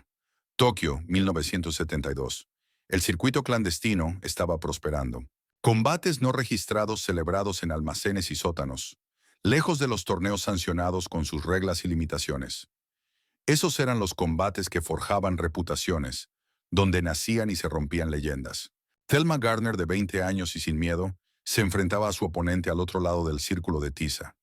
A: Tokio, 1972. El circuito clandestino estaba prosperando. Combates no registrados celebrados en almacenes y sótanos, lejos de los torneos sancionados con sus reglas y limitaciones. Esos eran los combates que forjaban reputaciones, donde nacían y se rompían leyendas. Thelma Garner, de 20 años y sin miedo, se enfrentaba a su oponente al otro lado del círculo de tiza.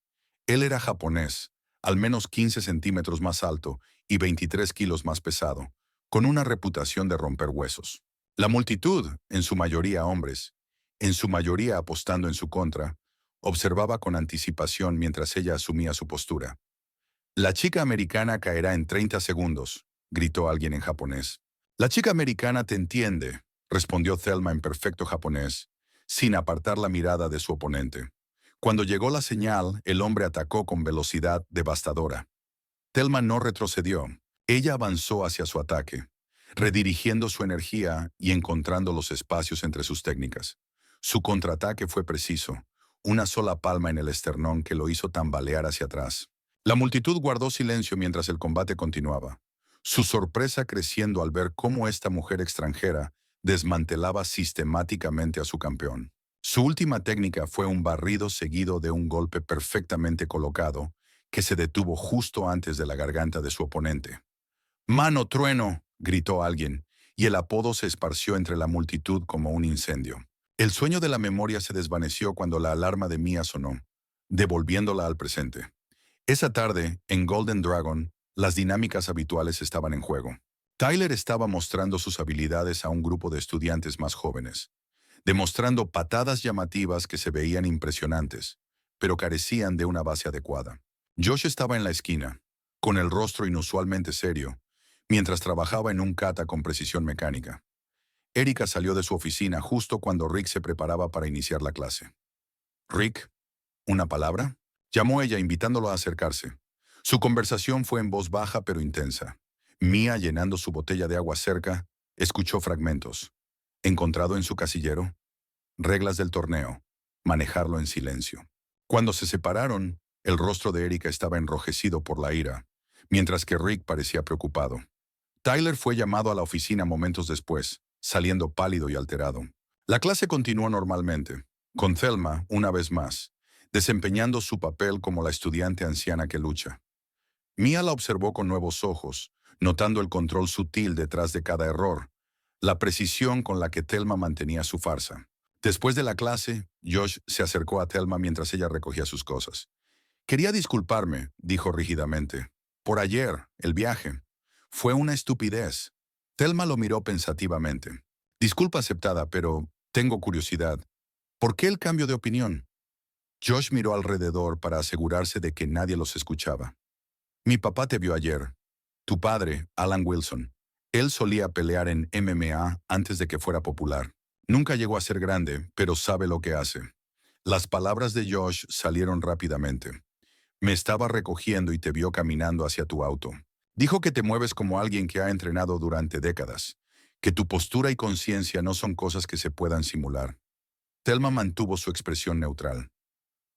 A: Él era japonés, al menos 15 centímetros más alto y 23 kilos más pesado, con una reputación de romper huesos. La multitud, en su mayoría hombres, en su mayoría apostando en su contra, observaba con anticipación mientras ella asumía su postura. «La chica americana caerá en 30 segundos», gritó alguien en japonés. «La chica americana te entiende», respondió Thelma en perfecto japonés, sin apartar la mirada de su oponente. Cuando llegó la señal, el hombre atacó con velocidad devastadora. Thelma no retrocedió. Ella avanzó hacia su ataque, redirigiendo su energía y encontrando los espacios entre sus técnicas. Su contraataque fue preciso, una sola palma en el esternón que lo hizo tambalear hacia atrás. La multitud guardó silencio mientras el combate continuaba, su sorpresa creciendo al ver cómo esta mujer extranjera desmantelaba sistemáticamente a su campeón. Su última técnica fue un barrido seguido de un golpe perfectamente colocado que se detuvo justo antes de la garganta de su oponente. «¡Mano trueno!», gritó alguien, y el apodo se esparció entre la multitud como un incendio. El sueño de la memoria se desvaneció cuando la alarma de Mia sonó, devolviéndola al presente. Esa tarde, en Golden Dragon, las dinámicas habituales estaban en juego. Tyler estaba mostrando sus habilidades a un grupo de estudiantes más jóvenes, demostrando patadas llamativas que se veían impresionantes, pero carecían de una base adecuada. Josh estaba en la esquina, con el rostro inusualmente serio, mientras trabajaba en un kata con precisión mecánica. Erika salió de su oficina justo cuando Rick se preparaba para iniciar la clase. «Rick, ¿una palabra?», llamó ella invitándolo a acercarse. Su conversación fue en voz baja pero intensa. Mia, llenando su botella de agua cerca, escuchó fragmentos. «¿Encontrado en su casillero? Reglas del torneo. Manejarlo en silencio». Cuando se separaron, el rostro de Erika estaba enrojecido por la ira, mientras que Rick parecía preocupado. Tyler fue llamado a la oficina momentos después, saliendo pálido y alterado. La clase continuó normalmente, con Thelma, una vez más, desempeñando su papel como la estudiante anciana que lucha. Mia la observó con nuevos ojos, notando el control sutil detrás de cada error, la precisión con la que Thelma mantenía su farsa. Después de la clase, Josh se acercó a Thelma mientras ella recogía sus cosas. «Quería disculparme», dijo rígidamente, «por ayer, el viaje. Fue una estupidez». Thelma lo miró pensativamente. «Disculpa aceptada, pero tengo curiosidad. ¿Por qué el cambio de opinión?». Josh miró alrededor para asegurarse de que nadie los escuchaba. «Mi papá te vio ayer. Tu padre, Alan Wilson. Él solía pelear en MMA antes de que fuera popular. Nunca llegó a ser grande, pero sabe lo que hace». Las palabras de Josh salieron rápidamente. «Me estaba recogiendo y te vio caminando hacia tu auto. Dijo que te mueves como alguien que ha entrenado durante décadas, que tu postura y conciencia no son cosas que se puedan simular». Thelma mantuvo su expresión neutral.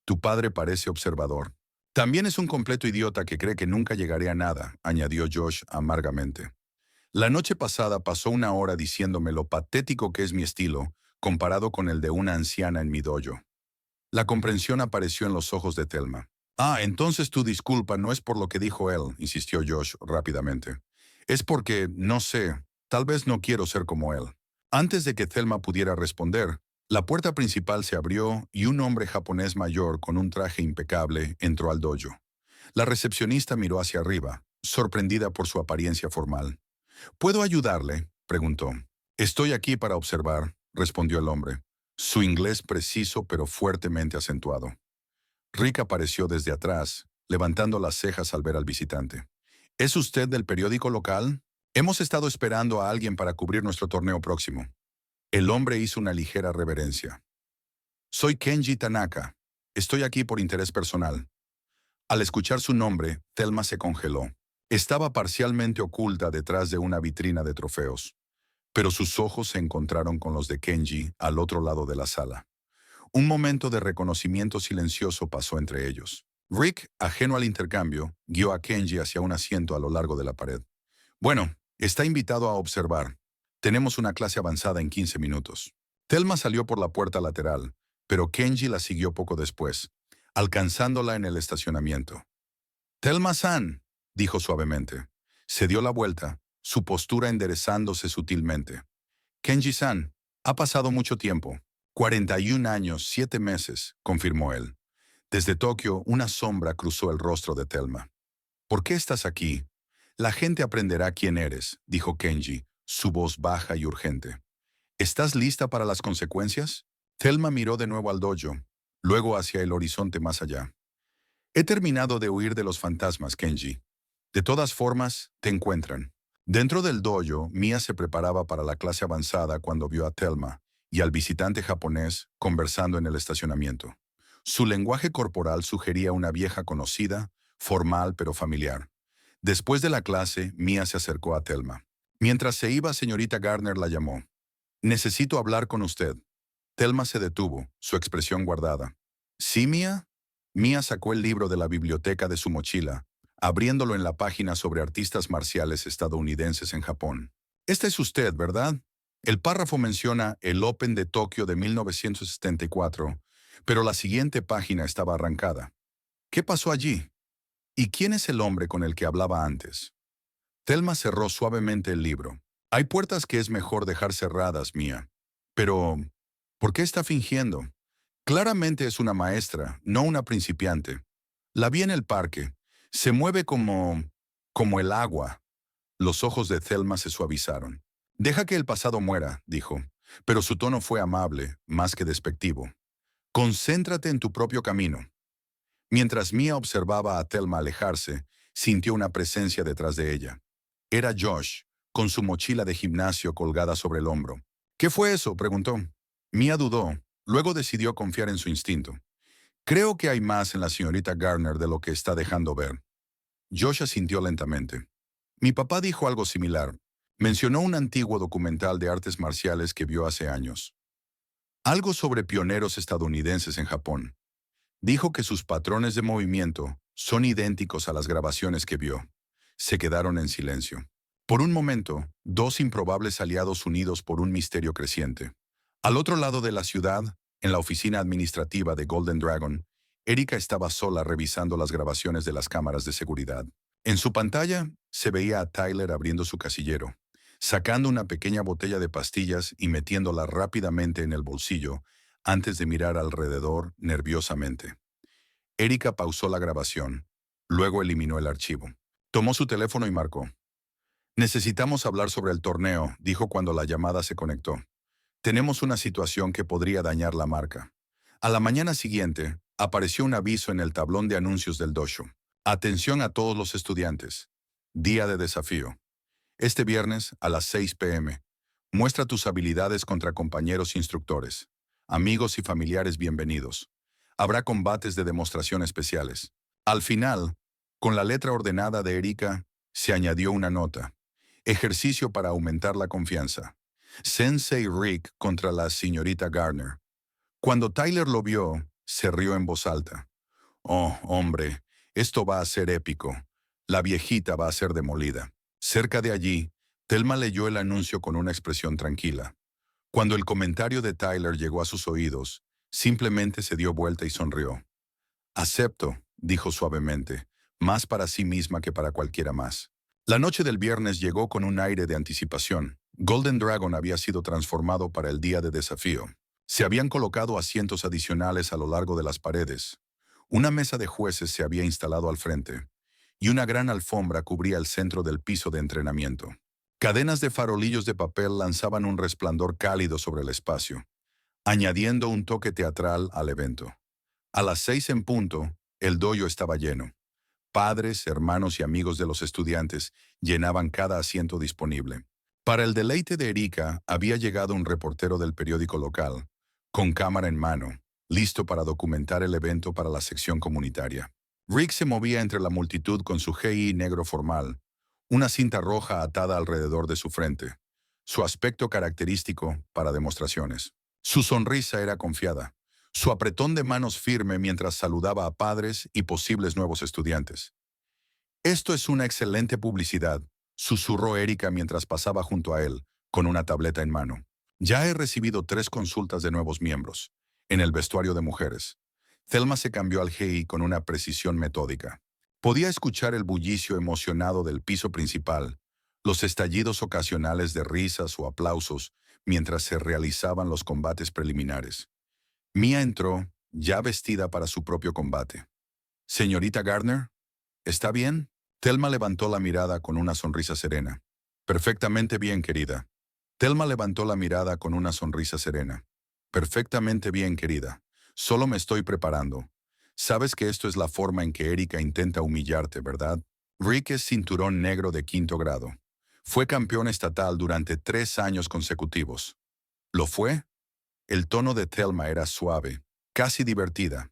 A: «Tu padre parece observador. También es un completo idiota que cree que nunca llegaré a nada», añadió Josh amargamente. «La noche pasada pasó una hora diciéndome lo patético que es mi estilo, comparado con el de una anciana en mi dojo». La comprensión apareció en los ojos de Thelma. «Ah, entonces tu disculpa no es por lo que dijo él», insistió Josh rápidamente. «Es porque, no sé, tal vez no quiero ser como él». Antes de que Thelma pudiera responder, la puerta principal se abrió y un hombre japonés mayor con un traje impecable entró al dojo. La recepcionista miró hacia arriba, sorprendida por su apariencia formal. «¿Puedo ayudarle?», preguntó. «Estoy aquí para observar», respondió el hombre, su inglés preciso pero fuertemente acentuado. Rick apareció desde atrás, levantando las cejas al ver al visitante. «¿Es usted del periódico local? Hemos estado esperando a alguien para cubrir nuestro torneo próximo». El hombre hizo una ligera reverencia. «Soy Kenji Tanaka. Estoy aquí por interés personal». Al escuchar su nombre, Thelma se congeló. Estaba parcialmente oculta detrás de una vitrina de trofeos, pero sus ojos se encontraron con los de Kenji al otro lado de la sala. Un momento de reconocimiento silencioso pasó entre ellos. Rick, ajeno al intercambio, guió a Kenji hacia un asiento a lo largo de la pared. «Bueno, está invitado a observar. Tenemos una clase avanzada en 15 minutos». Thelma salió por la puerta lateral, pero Kenji la siguió poco después, alcanzándola en el estacionamiento. «Thelma-san», dijo suavemente. Se dio la vuelta, su postura enderezándose sutilmente. «Kenji-san, ha pasado mucho tiempo». 41 años, 7 meses, confirmó él. Desde Tokio, una sombra cruzó el rostro de Thelma. «¿Por qué estás aquí?». La gente aprenderá quién eres, dijo Kenji, su voz baja y urgente. ¿Estás lista para las consecuencias? Thelma miró de nuevo al dojo, luego hacia el horizonte más allá. He terminado de huir de los fantasmas, Kenji. De todas formas, te encuentran. Dentro del dojo, Mia se preparaba para la clase avanzada cuando vio a Thelma y al visitante japonés conversando en el estacionamiento. Su lenguaje corporal sugería una vieja conocida, formal pero familiar. Después de la clase, Mia se acercó a Thelma. Mientras se iba, señorita Gardner la llamó. Necesito hablar con usted. Thelma se detuvo, su expresión guardada. ¿Sí, Mia? Mia sacó el libro de la biblioteca de su mochila, abriéndolo en la página sobre artistas marciales estadounidenses en Japón. Esta es usted, ¿verdad? El párrafo menciona el Open de Tokio de 1974, pero la siguiente página estaba arrancada. ¿Qué pasó allí? ¿Y quién es el hombre con el que hablaba antes? Thelma cerró suavemente el libro. Hay puertas que es mejor dejar cerradas, Mia. Pero, ¿por qué está fingiendo? Claramente es una maestra, no una principiante. La vi en el parque. Se mueve como el agua. Los ojos de Thelma se suavizaron. Deja que el pasado muera, dijo, pero su tono fue amable, más que despectivo. Concéntrate en tu propio camino. Mientras Mia observaba a Thelma alejarse, sintió una presencia detrás de ella. Era Josh, con su mochila de gimnasio colgada sobre el hombro. ¿Qué fue eso?, preguntó. Mia dudó, luego decidió confiar en su instinto. Creo que hay más en la señorita Gardner de lo que está dejando ver. Josh asintió lentamente. Mi papá dijo algo similar. Mencionó un antiguo documental de artes marciales que vio hace años. Algo sobre pioneros estadounidenses en Japón. Dijo que sus patrones de movimiento son idénticos a las grabaciones que vio. Se quedaron en silencio. Por un momento, dos improbables aliados unidos por un misterio creciente. Al otro lado de la ciudad, en la oficina administrativa de Golden Dragon, Erika estaba sola revisando las grabaciones de las cámaras de seguridad. En su pantalla se veía a Tyler abriendo su casillero, sacando una pequeña botella de pastillas y metiéndola rápidamente en el bolsillo antes de mirar alrededor nerviosamente. Erika pausó la grabación, luego eliminó el archivo. Tomó su teléfono y marcó. Necesitamos hablar sobre el torneo, dijo cuando la llamada se conectó. Tenemos una situación que podría dañar la marca. A la mañana siguiente, apareció un aviso en el tablón de anuncios del dojo. Atención a todos los estudiantes. Día de desafío. Este viernes, a las 6 p.m. Muestra tus habilidades contra compañeros instructores. Amigos y familiares bienvenidos. Habrá combates de demostración especiales. Al final, con la letra ordenada de Erika, se añadió una nota. Ejercicio para aumentar la confianza. Sensei Rick contra la señorita Gardner. Cuando Tyler lo vio, se rió en voz alta. Oh, hombre, esto va a ser épico. La viejita va a ser demolida. Cerca de allí, Thelma leyó el anuncio con una expresión tranquila. Cuando el comentario de Tyler llegó a sus oídos, simplemente se dio vuelta y sonrió. Acepto, dijo suavemente, más para sí misma que para cualquiera más. La noche del viernes llegó con un aire de anticipación. Golden Dragon había sido transformado para el día de desafío. Se habían colocado asientos adicionales a lo largo de las paredes. Una mesa de jueces se había instalado al frente, y una gran alfombra cubría el centro del piso de entrenamiento. Cadenas de farolillos de papel lanzaban un resplandor cálido sobre el espacio, añadiendo un toque teatral al evento. A las 6 en punto, el dojo estaba lleno. Padres, hermanos y amigos de los estudiantes llenaban cada asiento disponible. Para el deleite de Erika, había llegado un reportero del periódico local, con cámara en mano, listo para documentar el evento para la sección comunitaria. Rick se movía entre la multitud con su GI negro formal, una cinta roja atada alrededor de su frente, su aspecto característico para demostraciones. Su sonrisa era confiada, su apretón de manos firme mientras saludaba a padres y posibles nuevos estudiantes. Esto es una excelente publicidad, susurró Erika mientras pasaba junto a él, con una tableta en mano. Ya he recibido 3 consultas de nuevos miembros, en el vestuario de mujeres. Thelma se cambió al GI con una precisión metódica. Podía escuchar el bullicio emocionado del piso principal, los estallidos ocasionales de risas o aplausos mientras se realizaban los combates preliminares. Mia entró, ya vestida para su propio combate. «Señorita Gardner, ¿está bien?». Thelma levantó la mirada con una sonrisa serena. Perfectamente bien, querida. Thelma levantó la mirada con una sonrisa serena. Perfectamente bien, querida. Solo me estoy preparando. Sabes que esto es la forma en que Erika intenta humillarte, ¿verdad? Rick es cinturón negro de 5º grado. Fue campeón estatal durante 3 años consecutivos. ¿Lo fue? El tono de Thelma era suave, casi divertida.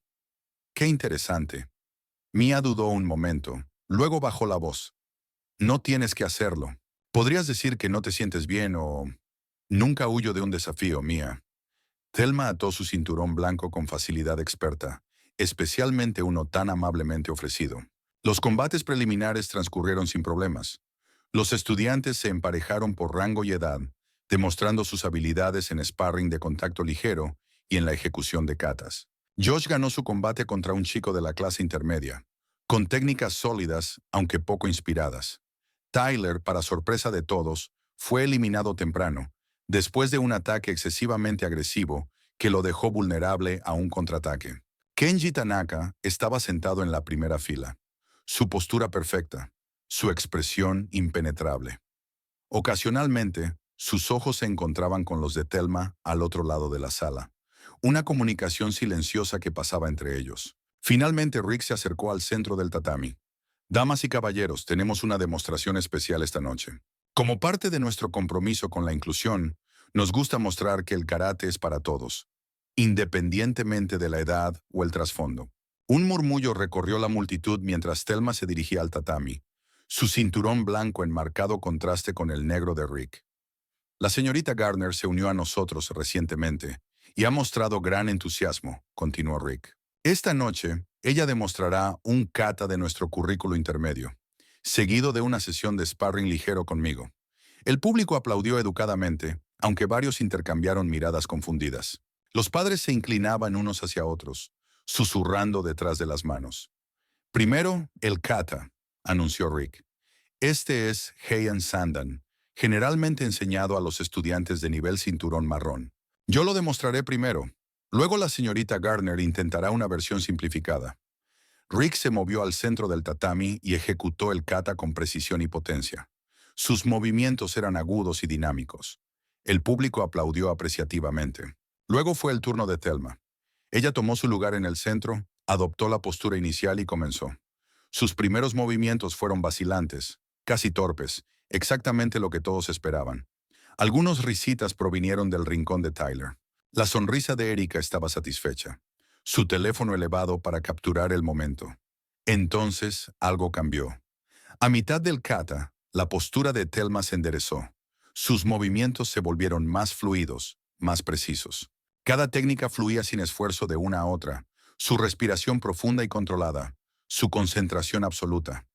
A: Qué interesante. Mia dudó un momento, luego bajó la voz. No tienes que hacerlo. Podrías decir que no te sientes bien o... Nunca huyo de un desafío, Mia. Thelma ató su cinturón blanco con facilidad experta, especialmente uno tan amablemente ofrecido. Los combates preliminares transcurrieron sin problemas. Los estudiantes se emparejaron por rango y edad, demostrando sus habilidades en sparring de contacto ligero y en la ejecución de katas. Josh ganó su combate contra un chico de la clase intermedia, con técnicas sólidas, aunque poco inspiradas. Tyler, para sorpresa de todos, fue eliminado temprano, después de un ataque excesivamente agresivo que lo dejó vulnerable a un contraataque. Kenji Tanaka estaba sentado en la primera fila, su postura perfecta, su expresión impenetrable. Ocasionalmente, sus ojos se encontraban con los de Thelma al otro lado de la sala, una comunicación silenciosa que pasaba entre ellos. Finalmente Rick se acercó al centro del tatami. Damas y caballeros, tenemos una demostración especial esta noche. Como parte de nuestro compromiso con la inclusión, nos gusta mostrar que el karate es para todos, independientemente de la edad o el trasfondo. Un murmullo recorrió la multitud mientras Thelma se dirigía al tatami, su cinturón blanco en marcado contraste con el negro de Rick. La señorita Gardner se unió a nosotros recientemente y ha mostrado gran entusiasmo, continuó Rick. Esta noche, ella demostrará un kata de nuestro currículo intermedio, seguido de una sesión de sparring ligero conmigo. El público aplaudió educadamente, aunque varios intercambiaron miradas confundidas. Los padres se inclinaban unos hacia otros, susurrando detrás de las manos. Primero, el kata, anunció Rick. Este es Heian Sandan, generalmente enseñado a los estudiantes de nivel cinturón marrón. Yo lo demostraré primero. Luego la señorita Gardner intentará una versión simplificada. Rick se movió al centro del tatami y ejecutó el kata con precisión y potencia. Sus movimientos eran agudos y dinámicos. El público aplaudió apreciativamente. Luego fue el turno de Thelma. Ella tomó su lugar en el centro, adoptó la postura inicial y comenzó. Sus primeros movimientos fueron vacilantes, casi torpes, exactamente lo que todos esperaban. Algunos risitas provinieron del rincón de Tyler. La sonrisa de Erika estaba satisfecha, su teléfono elevado para capturar el momento. Entonces, algo cambió. A mitad del kata, la postura de Thelma se enderezó. Sus movimientos se volvieron más fluidos, más precisos. Cada técnica fluía sin esfuerzo de una a otra, su respiración profunda y controlada, su concentración absoluta.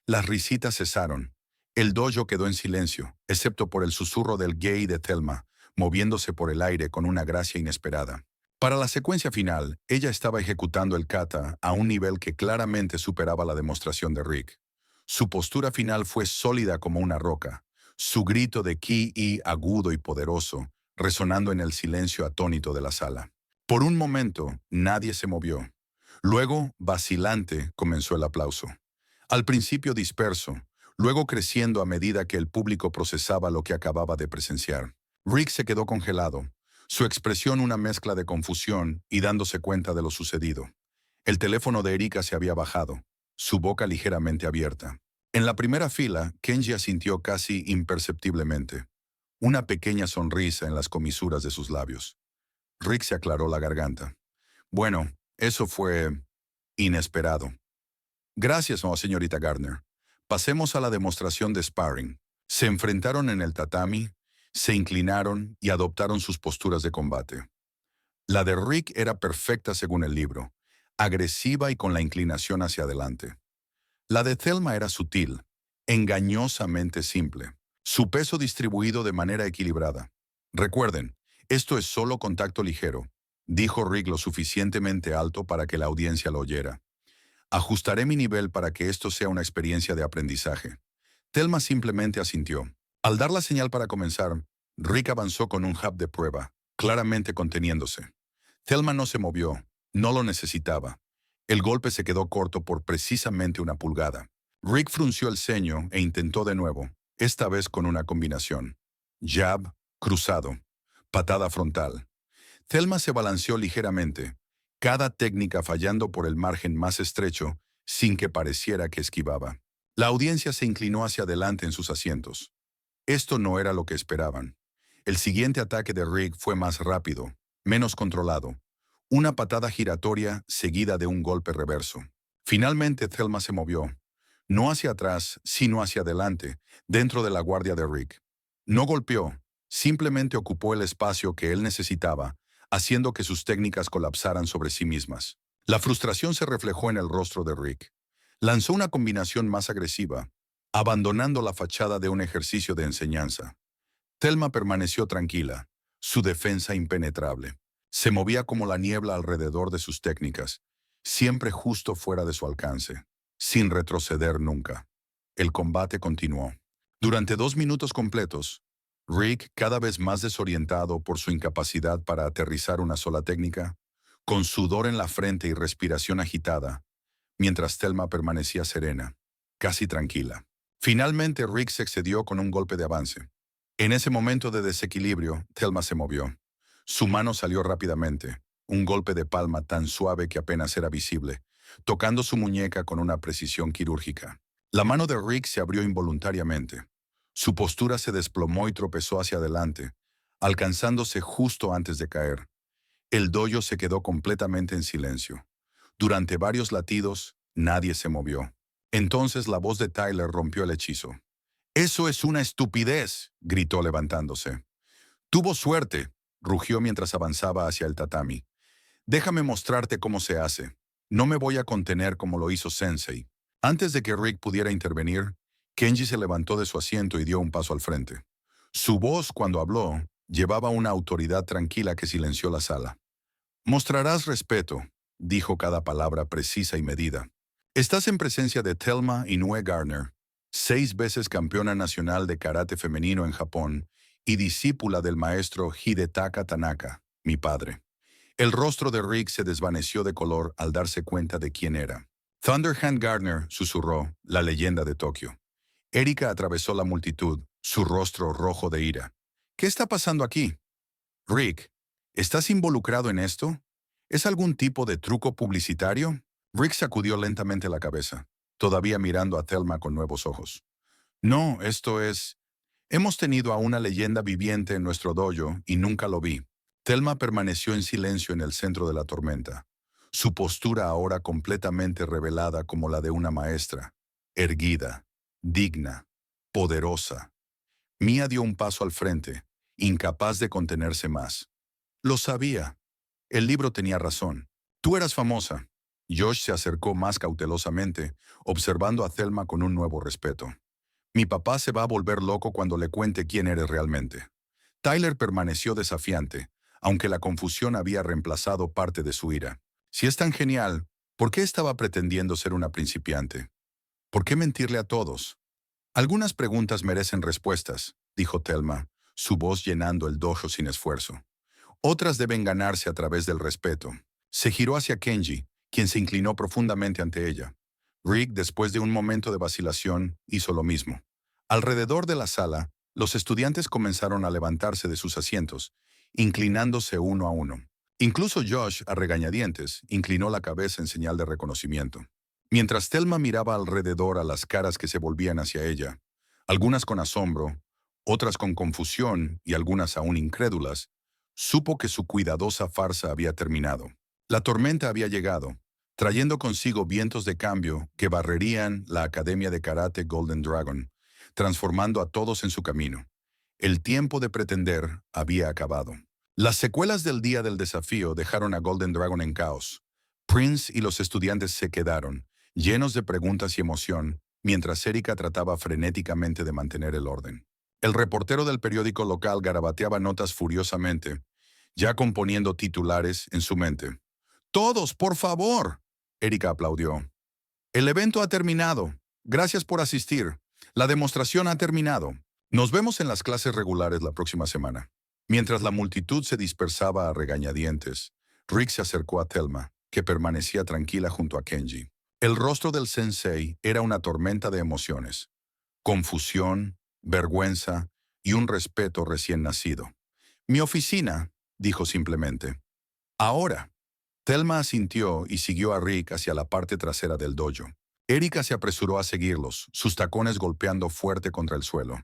A: Las risitas cesaron. El dojo quedó en silencio, excepto por el susurro del gay de Thelma, moviéndose por el aire con una gracia inesperada. Para la secuencia final, ella estaba ejecutando el kata a un nivel que claramente superaba la demostración de Rick. Su postura final fue sólida como una roca, su grito de ki agudo y poderoso, resonando en el silencio atónito de la sala. Por un momento, nadie se movió. Luego, vacilante, comenzó el aplauso. Al principio disperso, luego creciendo a medida que el público procesaba lo que acababa de presenciar. Rick se quedó congelado, su expresión una mezcla de confusión y dándose cuenta de lo sucedido. El teléfono de Erika se había bajado, su boca ligeramente abierta. En la primera fila, Kenji asintió casi imperceptiblemente, una pequeña sonrisa en las comisuras de sus labios. Rick se aclaró la garganta. Bueno, eso fue inesperado. Gracias, señorita Gardner. Pasemos a la demostración de sparring. Se enfrentaron en el tatami, se inclinaron y adoptaron sus posturas de combate. La de Rick era perfecta según el libro, agresiva y con la inclinación hacia adelante. La de Thelma era sutil, engañosamente simple, su peso distribuido de manera equilibrada. Recuerden, esto es solo contacto ligero, dijo Rick lo suficientemente alto para que la audiencia lo oyera. Ajustaré mi nivel para que esto sea una experiencia de aprendizaje. Thelma simplemente asintió. Al dar la señal para comenzar, Rick avanzó con un jab de prueba, claramente conteniéndose. Thelma no se movió, no lo necesitaba. El golpe se quedó corto por precisamente una pulgada. Rick frunció el ceño e intentó de nuevo, esta vez con una combinación. Jab, cruzado, patada frontal. Thelma se balanceó ligeramente, cada técnica fallando por el margen más estrecho, sin que pareciera que esquivaba. La audiencia se inclinó hacia adelante en sus asientos. Esto no era lo que esperaban. El siguiente ataque de Rick fue más rápido, menos controlado. Una patada giratoria seguida de un golpe reverso. Finalmente Thelma se movió, no hacia atrás, sino hacia adelante, dentro de la guardia de Rick. No golpeó, simplemente ocupó el espacio que él necesitaba, haciendo que sus técnicas colapsaran sobre sí mismas. La frustración se reflejó en el rostro de Rick. Lanzó una combinación más agresiva, abandonando la fachada de un ejercicio de enseñanza. Thelma permaneció tranquila, su defensa impenetrable. Se movía como la niebla alrededor de sus técnicas, siempre justo fuera de su alcance, sin retroceder nunca. El combate continuó. Durante 2 minutos completos, Rick, cada vez más desorientado por su incapacidad para aterrizar una sola técnica, con sudor en la frente y respiración agitada, mientras Thelma permanecía serena, casi tranquila. Finalmente Rick se excedió con un golpe de avance. En ese momento de desequilibrio, Thelma se movió. Su mano salió rápidamente, un golpe de palma tan suave que apenas era visible, tocando su muñeca con una precisión quirúrgica. La mano de Rick se abrió involuntariamente. Su postura se desplomó y tropezó hacia adelante, alcanzándose justo antes de caer. El dojo se quedó completamente en silencio. Durante varios latidos, nadie se movió. Entonces la voz de Tyler rompió el hechizo. «¡Eso es una estupidez!», gritó levantándose. «Tuvo suerte», rugió mientras avanzaba hacia el tatami. «Déjame mostrarte cómo se hace. No me voy a contener como lo hizo Sensei». Antes de que Rick pudiera intervenir, Kenji se levantó de su asiento y dio un paso al frente. Su voz, cuando habló, llevaba una autoridad tranquila que silenció la sala. «Mostrarás respeto», dijo cada palabra precisa y medida. «Estás en presencia de Thelma Inoue Gardner, 6 veces campeona nacional de karate femenino en Japón y discípula del maestro Hidetaka Tanaka, mi padre». El rostro de Rick se desvaneció de color al darse cuenta de quién era. «Thunderhand Gardner», susurró, la leyenda de Tokio. Erika atravesó la multitud, su rostro rojo de ira. «¿Qué está pasando aquí?» «Rick, ¿estás involucrado en esto? ¿Es algún tipo de truco publicitario?» Rick sacudió lentamente la cabeza, todavía mirando a Thelma con nuevos ojos. «No, esto es... Hemos tenido a una leyenda viviente en nuestro dojo y nunca lo vi». Thelma permaneció en silencio en el centro de la tormenta, su postura ahora completamente revelada como la de una maestra, erguida, digna, poderosa. Mia dio un paso al frente, incapaz de contenerse más. «Lo sabía. El libro tenía razón. Tú eras famosa». Josh se acercó más cautelosamente, observando a Thelma con un nuevo respeto. «Mi papá se va a volver loco cuando le cuente quién eres realmente». Tyler permaneció desafiante, aunque la confusión había reemplazado parte de su ira. «Si es tan genial, ¿por qué estaba pretendiendo ser una principiante? ¿Por qué mentirle a todos?» «Algunas preguntas merecen respuestas», dijo Thelma, su voz llenando el dojo sin esfuerzo. «Otras deben ganarse a través del respeto». Se giró hacia Kenji, quien se inclinó profundamente ante ella. Rick, después de un momento de vacilación, hizo lo mismo. Alrededor de la sala, los estudiantes comenzaron a levantarse de sus asientos, inclinándose uno a uno. Incluso Josh, a regañadientes, inclinó la cabeza en señal de reconocimiento. Mientras Thelma miraba alrededor a las caras que se volvían hacia ella, algunas con asombro, otras con confusión y algunas aún incrédulas, supo que su cuidadosa farsa había terminado. La tormenta había llegado, trayendo consigo vientos de cambio que barrerían la Academia de Karate Golden Dragon, transformando a todos en su camino. El tiempo de pretender había acabado. Las secuelas del día del desafío dejaron a Golden Dragon en caos. Prince y los estudiantes se quedaron, llenos de preguntas y emoción, mientras Erika trataba frenéticamente de mantener el orden. El reportero del periódico local garabateaba notas furiosamente, ya componiendo titulares en su mente. «¡Todos, por favor!», Erika aplaudió. «El evento ha terminado. Gracias por asistir. La demostración ha terminado. Nos vemos en las clases regulares la próxima semana». Mientras la multitud se dispersaba a regañadientes, Rick se acercó a Thelma, que permanecía tranquila junto a Kenji. El rostro del sensei era una tormenta de emociones, confusión, vergüenza y un respeto recién nacido. Mi oficina, dijo simplemente. Ahora. Thelma asintió y siguió a Rick hacia la parte trasera del dojo. Erika se apresuró a seguirlos, sus tacones golpeando fuerte contra el suelo.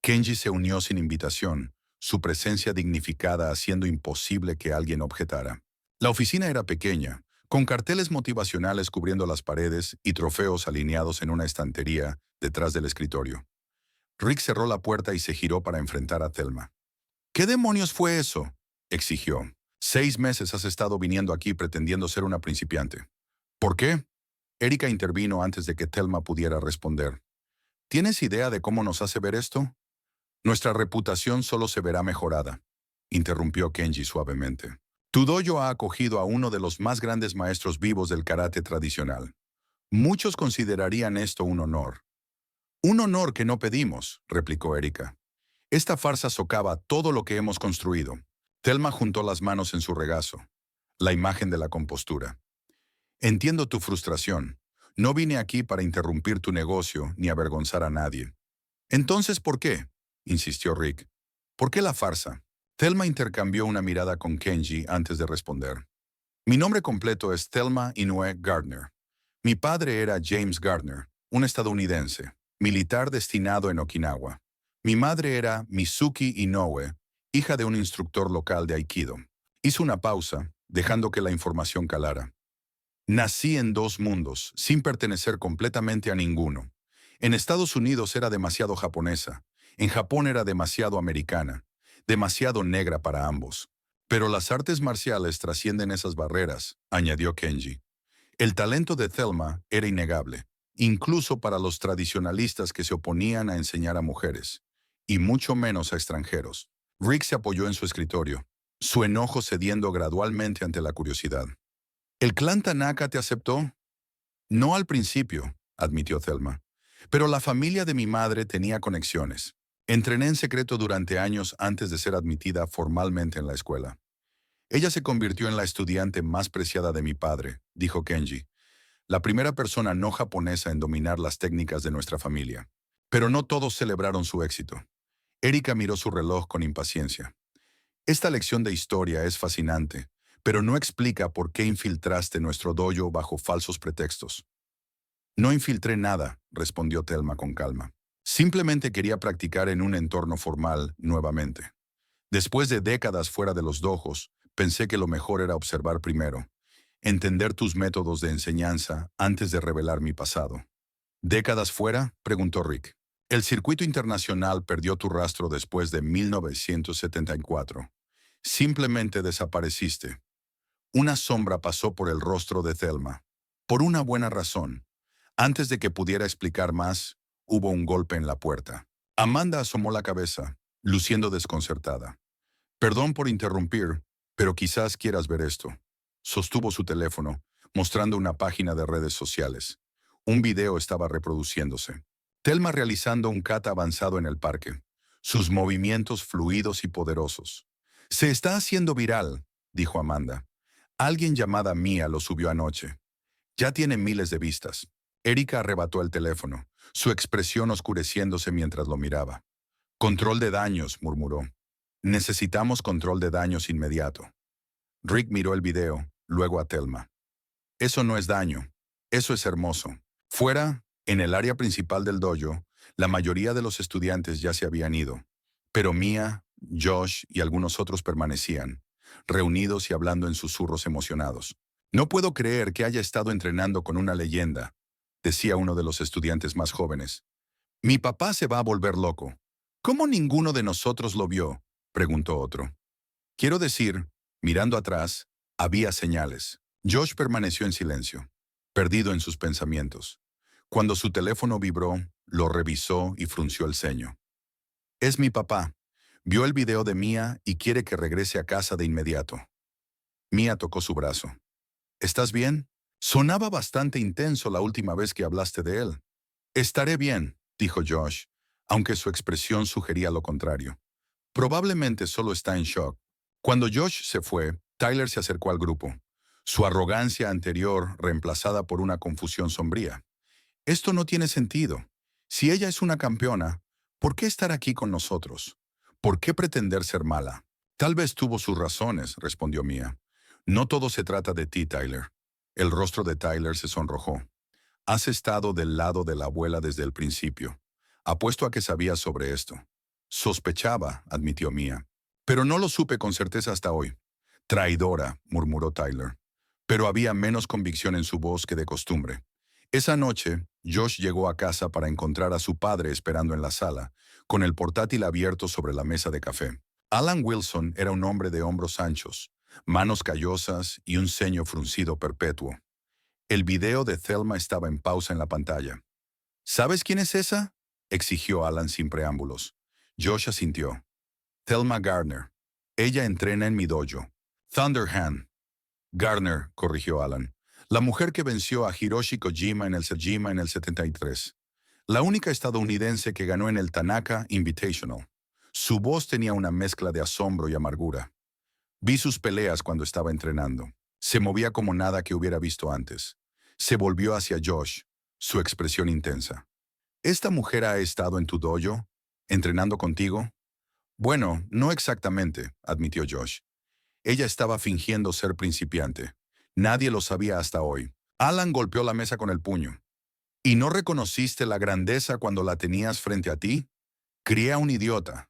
A: Kenji se unió sin invitación, su presencia dignificada haciendo imposible que alguien objetara. La oficina era pequeña, con carteles motivacionales cubriendo las paredes y trofeos alineados en una estantería detrás del escritorio. Rick cerró la puerta y se giró para enfrentar a Thelma. ¿Qué demonios fue eso?, exigió. 6 meses has estado viniendo aquí pretendiendo ser una principiante. ¿Por qué? Erika intervino antes de que Thelma pudiera responder. ¿Tienes idea de cómo nos hace ver esto? Nuestra reputación solo se verá mejorada, interrumpió Kenji suavemente. Tu dojo ha acogido a uno de los más grandes maestros vivos del karate tradicional. Muchos considerarían esto un honor. Un honor que no pedimos, replicó Erika. Esta farsa socava todo lo que hemos construido. Thelma juntó las manos en su regazo, la imagen de la compostura. Entiendo tu frustración. No vine aquí para interrumpir tu negocio ni avergonzar a nadie. Entonces, ¿por qué?, insistió Rick. ¿Por qué la farsa? Thelma intercambió una mirada con Kenji antes de responder. Mi nombre completo es Thelma Inoue Gardner. Mi padre era James Gardner, un estadounidense, militar destinado en Okinawa. Mi madre era Mizuki Inoue, hija de un instructor local de Aikido. Hizo una pausa, dejando que la información calara. Nací en 2 mundos, sin pertenecer completamente a ninguno. En Estados Unidos era demasiado japonesa, en Japón era demasiado americana, demasiado negra para ambos. Pero las artes marciales trascienden esas barreras, añadió Kenji. El talento de Thelma era innegable, incluso para los tradicionalistas que se oponían a enseñar a mujeres, y mucho menos a extranjeros. Rick se apoyó en su escritorio, su enojo cediendo gradualmente ante la curiosidad. ¿El clan Tanaka te aceptó? No al principio, admitió Thelma. Pero la familia de mi madre tenía conexiones. Entrené en secreto durante años antes de ser admitida formalmente en la escuela. Ella se convirtió en la estudiante más preciada de mi padre, dijo Kenji, la primera persona no japonesa en dominar las técnicas de nuestra familia. Pero no todos celebraron su éxito. Erika miró su reloj con impaciencia. Esta lección de historia es fascinante, pero no explica por qué infiltraste nuestro dojo bajo falsos pretextos. No infiltré nada, respondió Thelma con calma. Simplemente quería practicar en un entorno formal nuevamente. Después de décadas fuera de los dojos, pensé que lo mejor era observar primero, entender tus métodos de enseñanza antes de revelar mi pasado. ¿Décadas fuera?, preguntó Rick. El circuito internacional perdió tu rastro después de 1974. Simplemente desapareciste. Una sombra pasó por el rostro de Thelma. Por una buena razón. Antes de que pudiera explicar más, hubo un golpe en la puerta. Amanda asomó la cabeza, luciendo desconcertada. Perdón por interrumpir, pero quizás quieras ver esto. Sostuvo su teléfono, mostrando una página de redes sociales. Un video estaba reproduciéndose. Thelma realizando un kata avanzado en el parque. Sus movimientos fluidos y poderosos. Se está haciendo viral, dijo Amanda. Alguien llamada Mia lo subió anoche. Ya tiene miles de vistas. Erika arrebató el teléfono, su expresión oscureciéndose mientras lo miraba. Control de daños, murmuró. Necesitamos control de daños inmediato. Rick miró el video, luego a Thelma. Eso no es daño, eso es hermoso. Fuera, en el área principal del dojo, la mayoría de los estudiantes ya se habían ido, pero Mia, Josh y algunos otros permanecían, reunidos y hablando en susurros emocionados. No puedo creer que haya estado entrenando con una leyenda, decía uno de los estudiantes más jóvenes. Mi papá se va a volver loco. ¿Cómo ninguno de nosotros lo vio?, preguntó otro. Quiero decir, mirando atrás, había señales. Josh permaneció en silencio, perdido en sus pensamientos. Cuando su teléfono vibró, lo revisó y frunció el ceño. Es mi papá. Vio el video de Mia y quiere que regrese a casa de inmediato. Mia tocó su brazo. ¿Estás bien? Sonaba bastante intenso la última vez que hablaste de él. Estaré bien, dijo Josh, aunque su expresión sugería lo contrario. Probablemente solo está en shock. Cuando Josh se fue, Tyler se acercó al grupo. su arrogancia anterior reemplazada por una confusión sombría. Esto no tiene sentido. Si ella es una campeona, ¿por qué estar aquí con nosotros? ¿Por qué pretender ser mala? Tal vez tuvo sus razones, respondió Mia. No todo se trata de ti, Tyler. El rostro de Tyler se sonrojó. Has estado del lado de la abuela desde el principio. Apuesto a que sabías sobre esto. Sospechaba, admitió Mia. Pero no lo supe con certeza hasta hoy. Traidora, murmuró Tyler. Pero había menos convicción en su voz que de costumbre. Esa noche, Josh llegó a casa para encontrar a su padre esperando en la sala, con el portátil abierto sobre la mesa de café. Alan Wilson era un hombre de hombros anchos, manos callosas y un ceño fruncido perpetuo. El video de Thelma estaba en pausa en la pantalla. ¿Sabes quién es esa?, exigió Alan sin preámbulos. Josh asintió. Thelma Gardner. Ella entrena en mi dojo. Thunderhand. Gardner, corrigió Alan. La mujer que venció a Hiroshi Kojima en el 73. La única estadounidense que ganó en el Tanaka Invitational. Su voz tenía una mezcla de asombro y amargura. Vi sus peleas cuando estaba entrenando. Se movía como nada que hubiera visto antes. Se volvió hacia Josh, su expresión intensa. ¿Esta mujer ha estado en tu dojo? ¿Entrenando contigo? Bueno, no exactamente, admitió Josh. Ella estaba fingiendo ser principiante. Nadie lo sabía hasta hoy. Alan golpeó la mesa con el puño. ¿Y no reconociste la grandeza cuando la tenías frente a ti? Crié a un idiota.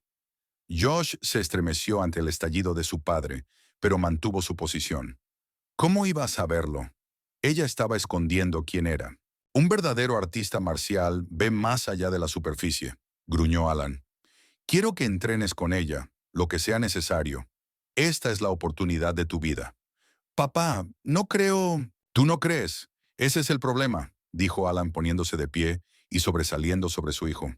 A: Josh se estremeció ante el estallido de su padre, pero mantuvo su posición. ¿Cómo iba a saberlo? Ella estaba escondiendo quién era. Un verdadero artista marcial ve más allá de la superficie, gruñó Alan. Quiero que entrenes con ella, lo que sea necesario. Esta es la oportunidad de tu vida. Papá, no creo... Tú no crees. Ese es el problema, dijo Alan poniéndose de pie y sobresaliendo sobre su hijo.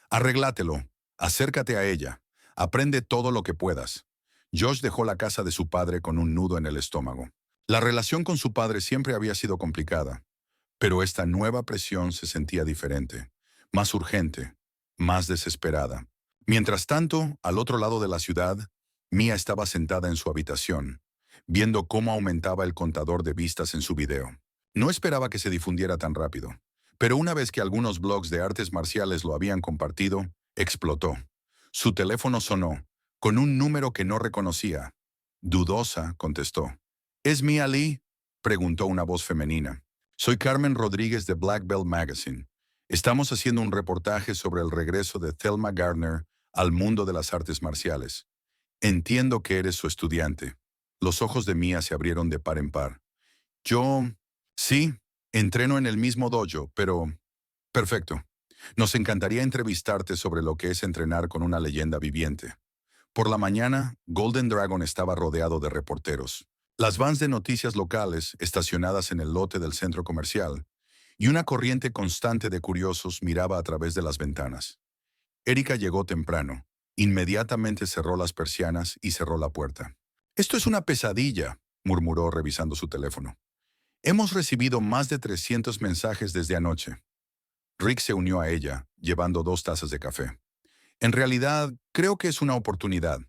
A: Arréglátelo. Acércate a ella. Aprende todo lo que puedas. Josh dejó la casa de su padre con un nudo en el estómago. La relación con su padre siempre había sido complicada, pero esta nueva presión se sentía diferente, más urgente, más desesperada. Mientras tanto, al otro lado de la ciudad, Mia estaba sentada en su habitación, viendo cómo aumentaba el contador de vistas en su video. No esperaba que se difundiera tan rápido, pero una vez que algunos blogs de artes marciales lo habían compartido, explotó. Su teléfono sonó, con un número que no reconocía. Dudosa, contestó. ¿Es Mia Lee?, preguntó una voz femenina. Soy Carmen Rodríguez de Black Belt Magazine. Estamos haciendo un reportaje sobre el regreso de Thelma Gardner al mundo de las artes marciales. Entiendo que eres su estudiante. Los ojos de Mia se abrieron de par en par. Yo... Sí, entreno en el mismo dojo, pero... Perfecto. Nos encantaría entrevistarte sobre lo que es entrenar con una leyenda viviente. Por la mañana, Golden Dragon estaba rodeado de reporteros. Las vans de noticias locales estacionadas en el lote del centro comercial, y una corriente constante de curiosos miraba a través de las ventanas. Erika llegó temprano. Inmediatamente cerró las persianas y cerró la puerta. «Esto es una pesadilla», murmuró revisando su teléfono. «Hemos recibido más de 300 mensajes desde anoche». Rick se unió a ella, llevando 2 tazas de café. «En realidad, creo que es una oportunidad».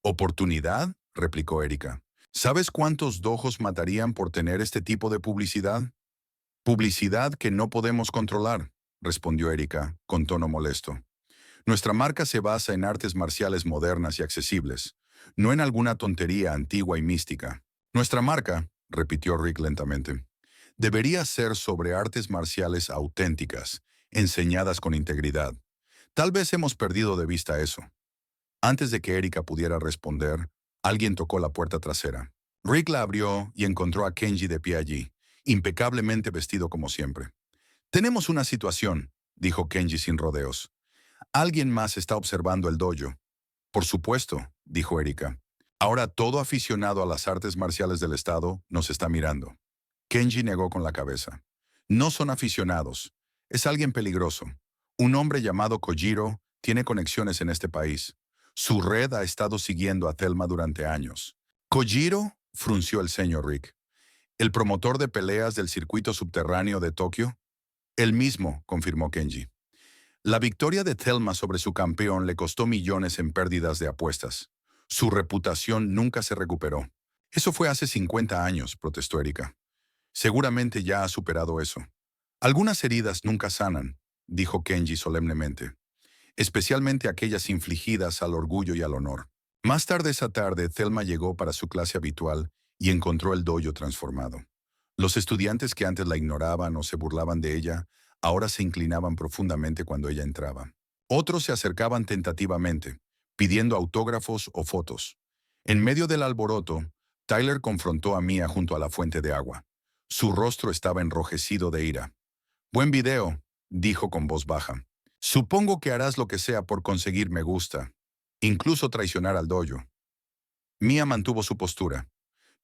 A: «¿Oportunidad?», replicó Erika. «¿Sabes cuántos dojos matarían por tener este tipo de publicidad?» «Publicidad que no podemos controlar», respondió Erika, con tono molesto. «Nuestra marca se basa en artes marciales modernas y accesibles, no en alguna tontería antigua y mística. Nuestra marca», repitió Rick lentamente, «debería ser sobre artes marciales auténticas, enseñadas con integridad. Tal vez hemos perdido de vista eso». Antes de que Erika pudiera responder, alguien tocó la puerta trasera. Rick la abrió y encontró a Kenji de pie allí, impecablemente vestido como siempre. «Tenemos una situación», dijo Kenji sin rodeos. «Alguien más está observando el dojo». «Por supuesto», dijo Erika. «Ahora todo aficionado a las artes marciales del estado nos está mirando». Kenji negó con la cabeza. «No son aficionados. Es alguien peligroso. Un hombre llamado Kojiro tiene conexiones en este país. Su red ha estado siguiendo a Thelma durante años». «¿Kojiro?», frunció el ceño Rick. «¿El promotor de peleas del circuito subterráneo de Tokio?» «El mismo», confirmó Kenji. La victoria de Thelma sobre su campeón le costó millones en pérdidas de apuestas. Su reputación nunca se recuperó. Eso fue hace 50 años, protestó Erika. Seguramente ya ha superado eso. Algunas heridas nunca sanan, dijo Kenji solemnemente, especialmente aquellas infligidas al orgullo y al honor. Más tarde esa tarde, Thelma llegó para su clase habitual y encontró el dojo transformado. Los estudiantes que antes la ignoraban o se burlaban de ella, ahora se inclinaban profundamente cuando ella entraba. Otros se acercaban tentativamente, pidiendo autógrafos o fotos. En medio del alboroto, Tyler confrontó a Mia junto a la fuente de agua. Su rostro estaba enrojecido de ira. «Buen video», dijo con voz baja. «Supongo que harás lo que sea por conseguir me gusta, incluso traicionar al dojo». Mia mantuvo su postura.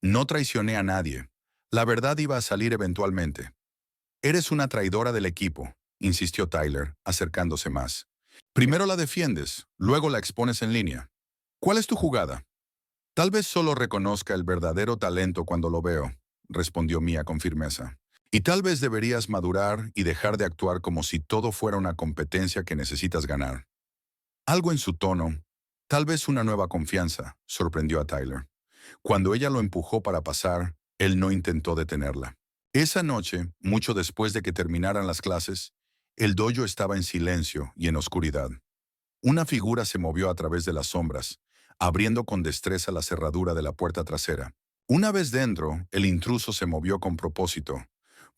A: «No traicioné a nadie. La verdad iba a salir eventualmente». «Eres una traidora del equipo», insistió Tyler, acercándose más. «Primero la defiendes, luego la expones en línea. ¿Cuál es tu jugada?» «Tal vez solo reconozca el verdadero talento cuando lo veo», respondió Mia con firmeza. «Y tal vez deberías madurar y dejar de actuar como si todo fuera una competencia que necesitas ganar». Algo en su tono, tal vez una nueva confianza, sorprendió a Tyler. Cuando ella lo empujó para pasar, él no intentó detenerla. Esa noche, mucho después de que terminaran las clases, el dojo estaba en silencio y en oscuridad. Una figura se movió a través de las sombras, abriendo con destreza la cerradura de la puerta trasera. Una vez dentro, el intruso se movió con propósito,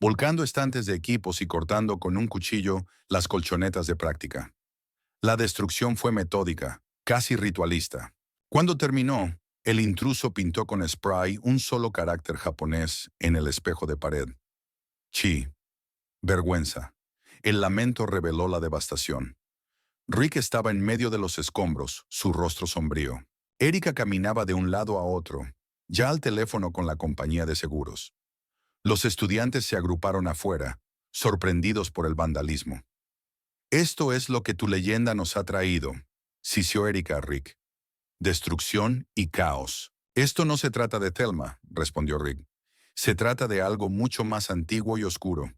A: volcando estantes de equipos y cortando con un cuchillo las colchonetas de práctica. La destrucción fue metódica, casi ritualista. Cuando terminó, el intruso pintó con spray un solo carácter japonés en el espejo de pared. Chi. Vergüenza. El lamento reveló la devastación. Rick estaba en medio de los escombros, su rostro sombrío. Erika caminaba de un lado a otro, ya al teléfono con la compañía de seguros. Los estudiantes se agruparon afuera, sorprendidos por el vandalismo. «Esto es lo que tu leyenda nos ha traído», sisió Erika a Rick. «Destrucción y caos». «Esto no se trata de Thelma», respondió Rick. «Se trata de algo mucho más antiguo y oscuro».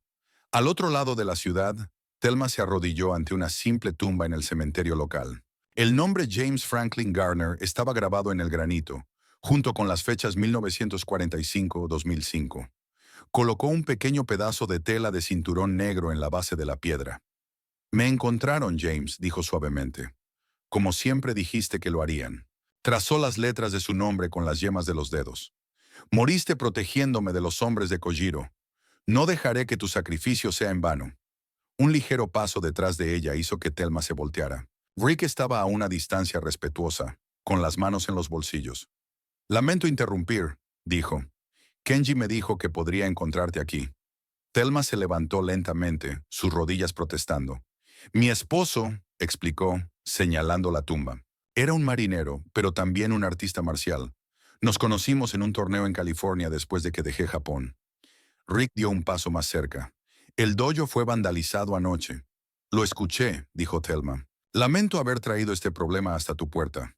A: Al otro lado de la ciudad, Thelma se arrodilló ante una simple tumba en el cementerio local. El nombre James Franklin Garner estaba grabado en el granito, junto con las fechas 1945-2005. Colocó un pequeño pedazo de tela de cinturón negro en la base de la piedra. «Me encontraron, James», dijo suavemente. «Como siempre dijiste que lo harían». Trazó las letras de su nombre con las yemas de los dedos. «Moriste protegiéndome de los hombres de Kojiro. No dejaré que tu sacrificio sea en vano». Un ligero paso detrás de ella hizo que Thelma se volteara. Rick estaba a una distancia respetuosa, con las manos en los bolsillos. «Lamento interrumpir», dijo. «Kenji me dijo que podría encontrarte aquí». Thelma se levantó lentamente, sus rodillas protestando. «Mi esposo», explicó, señalando la tumba. «Era un marinero, pero también un artista marcial. Nos conocimos en un torneo en California después de que dejé Japón». Rick dio un paso más cerca. «El dojo fue vandalizado anoche». «Lo escuché», dijo Thelma. «Lamento haber traído este problema hasta tu puerta».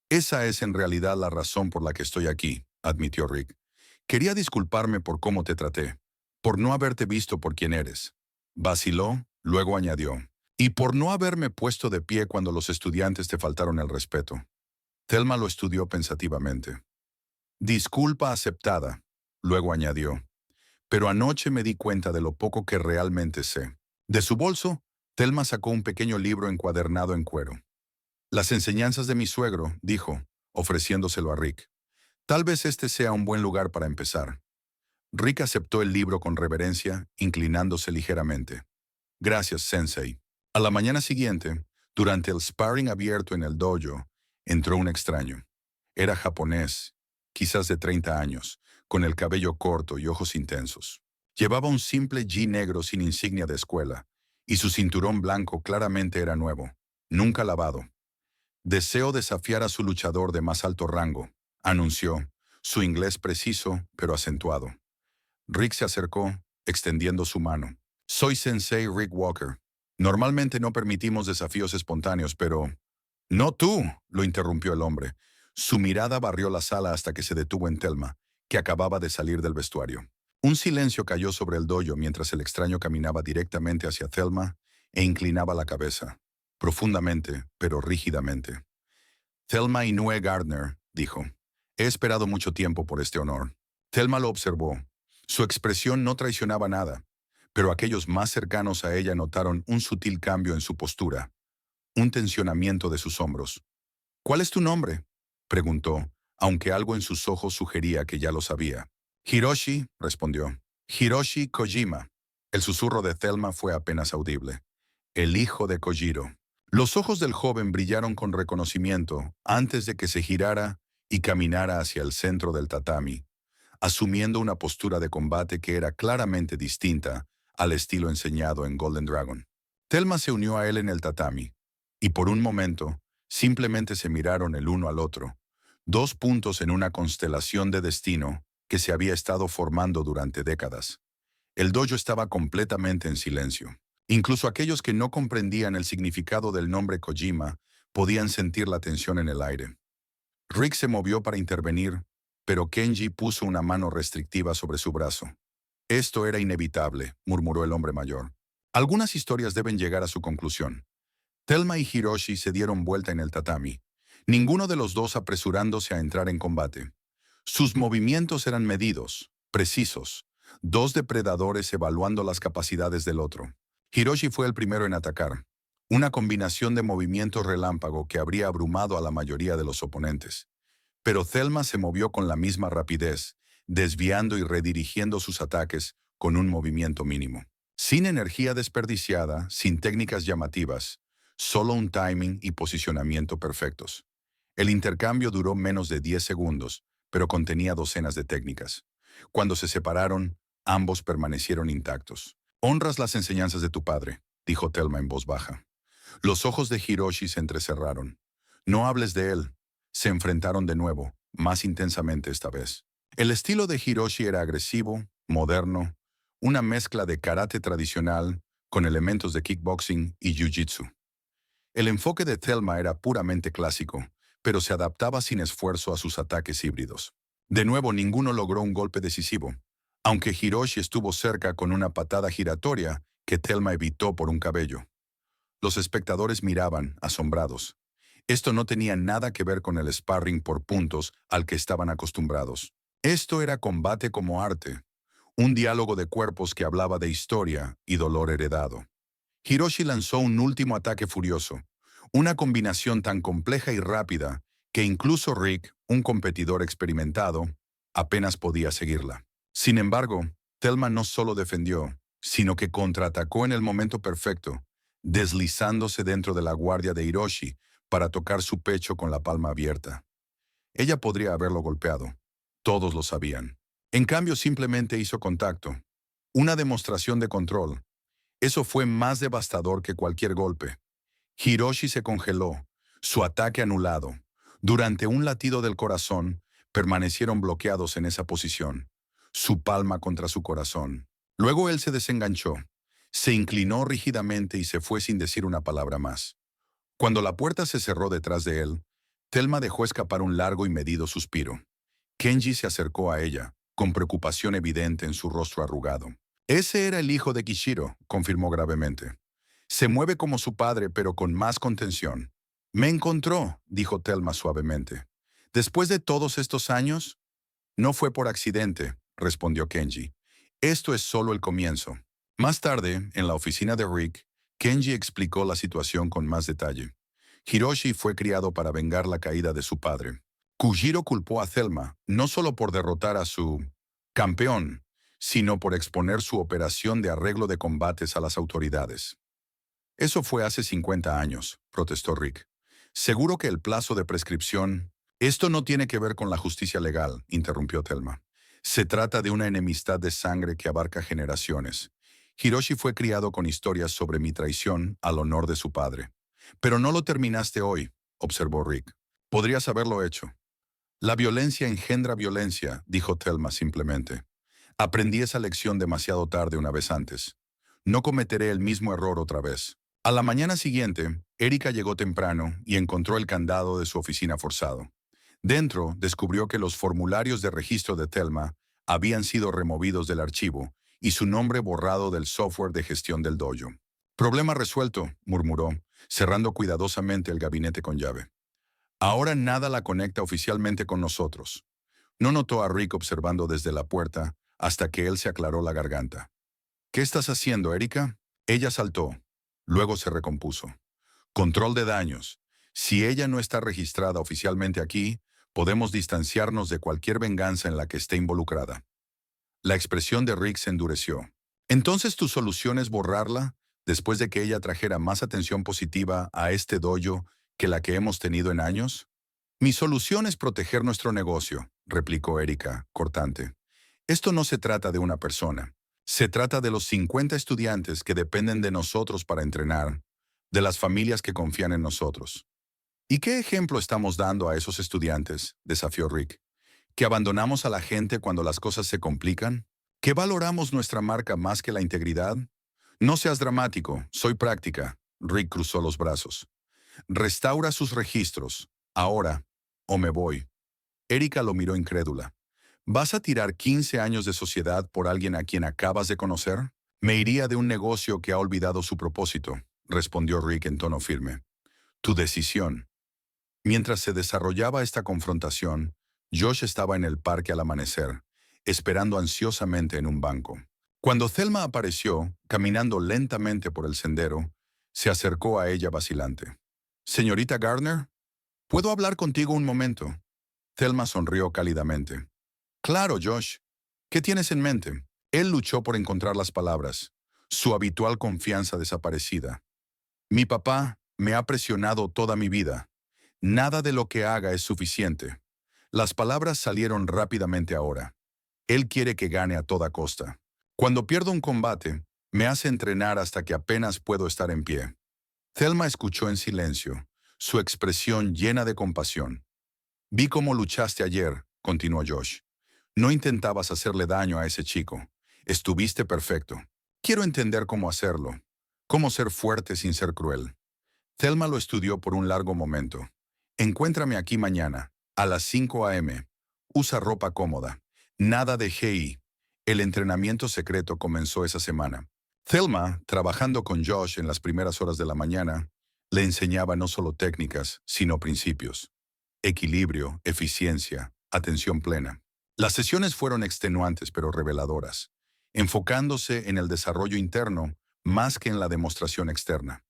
A: «Esa es en realidad la razón por la que estoy aquí», admitió Rick. «Quería disculparme por cómo te traté, por no haberte visto por quien eres». Vaciló, luego añadió. «Y por no haberme puesto de pie cuando los estudiantes te faltaron el respeto». Thelma lo estudió pensativamente. «Disculpa aceptada», luego añadió. «Pero anoche me di cuenta de lo poco que realmente sé». De su bolso, Thelma sacó un pequeño libro encuadernado en cuero. «Las enseñanzas de mi suegro», dijo, ofreciéndoselo a Rick. «Tal vez este sea un buen lugar para empezar». Rick aceptó el libro con reverencia, inclinándose ligeramente. «Gracias, Sensei». A la mañana siguiente, durante el sparring abierto en el dojo, entró un extraño. Era japonés, quizás de 30 años, con el cabello corto y ojos intensos. Llevaba un simple gi negro sin insignia de escuela, y su cinturón blanco claramente era nuevo, nunca lavado. «Deseo desafiar a su luchador de más alto rango», anunció, su inglés preciso pero acentuado. Rick se acercó, extendiendo su mano. «Soy Sensei Rick Walker. Normalmente no permitimos desafíos espontáneos, pero...» «No tú», lo interrumpió el hombre. Su mirada barrió la sala hasta que se detuvo en Thelma, que acababa de salir del vestuario. Un silencio cayó sobre el dojo mientras el extraño caminaba directamente hacia Thelma e inclinaba la cabeza, profundamente, pero rígidamente. «Thelma Inoue Gardner», dijo. He esperado mucho tiempo por este honor. Thelma lo observó. Su expresión no traicionaba nada, pero aquellos más cercanos a ella notaron un sutil cambio en su postura, un tensionamiento de sus hombros. ¿Cuál es tu nombre?, preguntó, aunque algo en sus ojos sugería que ya lo sabía. Hiroshi, respondió. Hiroshi Kojima. El susurro de Thelma fue apenas audible. El hijo de Kojiro. Los ojos del joven brillaron con reconocimiento antes de que se girara y caminara hacia el centro del tatami, asumiendo una postura de combate que era claramente distinta al estilo enseñado en Golden Dragon. Thelma se unió a él en el tatami, y por un momento, simplemente se miraron el uno al otro, dos puntos en una constelación de destino que se había estado formando durante décadas. El dojo estaba completamente en silencio. Incluso aquellos que no comprendían el significado del nombre Kojima podían sentir la tensión en el aire. Rick se movió para intervenir, pero Kenji puso una mano restrictiva sobre su brazo. Esto era inevitable, murmuró el hombre mayor. Algunas historias deben llegar a su conclusión. Thelma y Hiroshi se dieron vuelta en el tatami, ninguno de los dos apresurándose a entrar en combate. Sus movimientos eran medidos, precisos, dos depredadores evaluando las capacidades del otro. Hiroshi fue el primero en atacar, una combinación de movimientos relámpago que habría abrumado a la mayoría de los oponentes. Pero Thelma se movió con la misma rapidez, desviando y redirigiendo sus ataques con un movimiento mínimo. Sin energía desperdiciada, sin técnicas llamativas, solo un timing y posicionamiento perfectos. El intercambio duró menos de 10 segundos, pero contenía docenas de técnicas. Cuando se separaron, ambos permanecieron intactos. «Honras las enseñanzas de tu padre», dijo Thelma en voz baja. Los ojos de Hiroshi se entrecerraron. «No hables de él». Se enfrentaron de nuevo, más intensamente esta vez. El estilo de Hiroshi era agresivo, moderno, una mezcla de karate tradicional con elementos de kickboxing y jiu-jitsu. El enfoque de Thelma era puramente clásico, pero se adaptaba sin esfuerzo a sus ataques híbridos. De nuevo, ninguno logró un golpe decisivo, aunque Hiroshi estuvo cerca con una patada giratoria que Thelma evitó por un cabello. Los espectadores miraban, asombrados. Esto no tenía nada que ver con el sparring por puntos al que estaban acostumbrados. Esto era combate como arte, un diálogo de cuerpos que hablaba de historia y dolor heredado. Hiroshi lanzó un último ataque furioso, una combinación tan compleja y rápida que incluso Rick, un competidor experimentado, apenas podía seguirla. Sin embargo, Thelma no solo defendió, sino que contraatacó en el momento perfecto, deslizándose dentro de la guardia de Hiroshi para tocar su pecho con la palma abierta. Ella podría haberlo golpeado. Todos lo sabían. En cambio, simplemente hizo contacto. Una demostración de control. Eso fue más devastador que cualquier golpe. Hiroshi se congeló, su ataque anulado. Durante un latido del corazón, permanecieron bloqueados en esa posición, su palma contra su corazón. Luego él se desenganchó, se inclinó rígidamente y se fue sin decir una palabra más. Cuando la puerta se cerró detrás de él, Thelma dejó escapar un largo y medido suspiro. Kenji se acercó a ella, con preocupación evidente en su rostro arrugado. «Ese era el hijo de Kishiro», confirmó gravemente. «Se mueve como su padre, pero con más contención». «Me encontró», dijo Thelma suavemente. «Después de todos estos años». «No fue por accidente», respondió Kenji. «Esto es solo el comienzo». Más tarde, en la oficina de Rick, Kenji explicó la situación con más detalle. Hiroshi fue criado para vengar la caída de su padre. Kujiro culpó a Thelma no solo por derrotar a su campeón, sino por exponer su operación de arreglo de combates a las autoridades. «Eso fue hace 50 años», protestó Rick. «Seguro que el plazo de prescripción...» «Esto no tiene que ver con la justicia legal», interrumpió Thelma. «Se trata de una enemistad de sangre que abarca generaciones. Hiroshi fue criado con historias sobre mi traición al honor de su padre». «Pero no lo terminaste hoy», observó Rick. «Podrías haberlo hecho». «La violencia engendra violencia», dijo Thelma simplemente. «Aprendí esa lección demasiado tarde una vez antes. No cometeré el mismo error otra vez». A la mañana siguiente, Erika llegó temprano y encontró el candado de su oficina forzado. Dentro, descubrió que los formularios de registro de Thelma habían sido removidos del archivo y su nombre borrado del software de gestión del dojo. «Problema resuelto», murmuró, cerrando cuidadosamente el gabinete con llave. Ahora nada la conecta oficialmente con nosotros. No notó a Rick observando desde la puerta hasta que él se aclaró la garganta. ¿Qué estás haciendo, Erika? Ella saltó. Luego se recompuso. Control de daños. Si ella no está registrada oficialmente aquí, podemos distanciarnos de cualquier venganza en la que esté involucrada. La expresión de Rick se endureció. ¿Entonces tu solución es borrarla después de que ella trajera más atención positiva a este dojo que la que hemos tenido en años? Mi solución es proteger nuestro negocio, replicó Erika, cortante. Esto no se trata de una persona. Se trata de los 50 estudiantes que dependen de nosotros para entrenar, de las familias que confían en nosotros. ¿Y qué ejemplo estamos dando a esos estudiantes?, desafió Rick. ¿Que abandonamos a la gente cuando las cosas se complican? ¿Que valoramos nuestra marca más que la integridad? No seas dramático, soy práctica. Rick cruzó los brazos. Restaura sus registros, ahora, o me voy. Erika lo miró incrédula. ¿Vas a tirar 15 años de sociedad por alguien a quien acabas de conocer? Me iría de un negocio que ha olvidado su propósito, respondió Rick en tono firme. Tu decisión. Mientras se desarrollaba esta confrontación, Josh estaba en el parque al amanecer, esperando ansiosamente en un banco. Cuando Thelma apareció, caminando lentamente por el sendero, se acercó a ella vacilante. «Señorita Gardner, ¿puedo hablar contigo un momento?» Thelma sonrió cálidamente. «Claro, Josh. ¿Qué tienes en mente?» Él luchó por encontrar las palabras, su habitual confianza desaparecida. «Mi papá me ha presionado toda mi vida. Nada de lo que haga es suficiente». Las palabras salieron rápidamente ahora. Él quiere que gane a toda costa. Cuando pierdo un combate, me hace entrenar hasta que apenas puedo estar en pie. Thelma escuchó en silencio, su expresión llena de compasión. «Vi cómo luchaste ayer», continuó Josh. «No intentabas hacerle daño a ese chico. Estuviste perfecto. Quiero entender cómo hacerlo. Cómo ser fuerte sin ser cruel». Thelma lo estudió por un largo momento. «Encuéntrame aquí mañana, a las 5 a.m. Usa ropa cómoda. Nada de GI». El entrenamiento secreto comenzó esa semana. Thelma, trabajando con Josh en las primeras horas de la mañana, le enseñaba no solo técnicas, sino principios. Equilibrio, eficiencia, atención plena. Las sesiones fueron extenuantes pero reveladoras, enfocándose en el desarrollo interno más que en la demostración externa.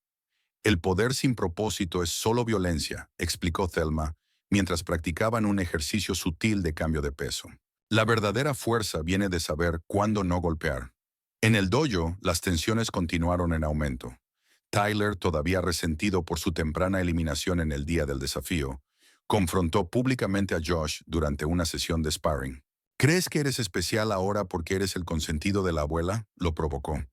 A: «El poder sin propósito es solo violencia», explicó Thelma, mientras practicaban un ejercicio sutil de cambio de peso. «La verdadera fuerza viene de saber cuándo no golpear». En el dojo, las tensiones continuaron en aumento. Tyler, todavía resentido por su temprana eliminación en el día del desafío, confrontó públicamente a Josh durante una sesión de sparring. «¿Crees que eres especial ahora porque eres el consentido de la abuela?», lo provocó.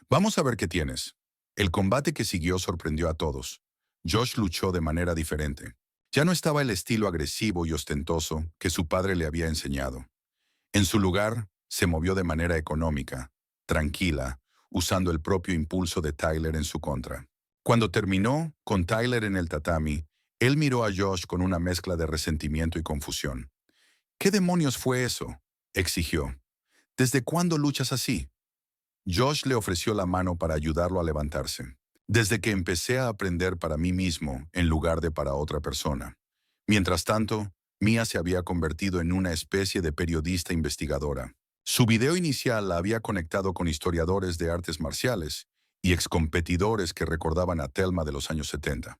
A: «Vamos a ver qué tienes». El combate que siguió sorprendió a todos. Josh luchó de manera diferente. Ya no estaba el estilo agresivo y ostentoso que su padre le había enseñado. En su lugar, se movió de manera económica, tranquila, usando el propio impulso de Tyler en su contra. Cuando terminó, con Tyler en el tatami, él miró a Josh con una mezcla de resentimiento y confusión. «¿Qué demonios fue eso?», exigió. «¿Desde cuándo luchas así?». Josh le ofreció la mano para ayudarlo a levantarse. «Desde que empecé a aprender para mí mismo en lugar de para otra persona». Mientras tanto, Mia se había convertido en una especie de periodista investigadora. Su video inicial la había conectado con historiadores de artes marciales y excompetidores que recordaban a Thelma de los años 70.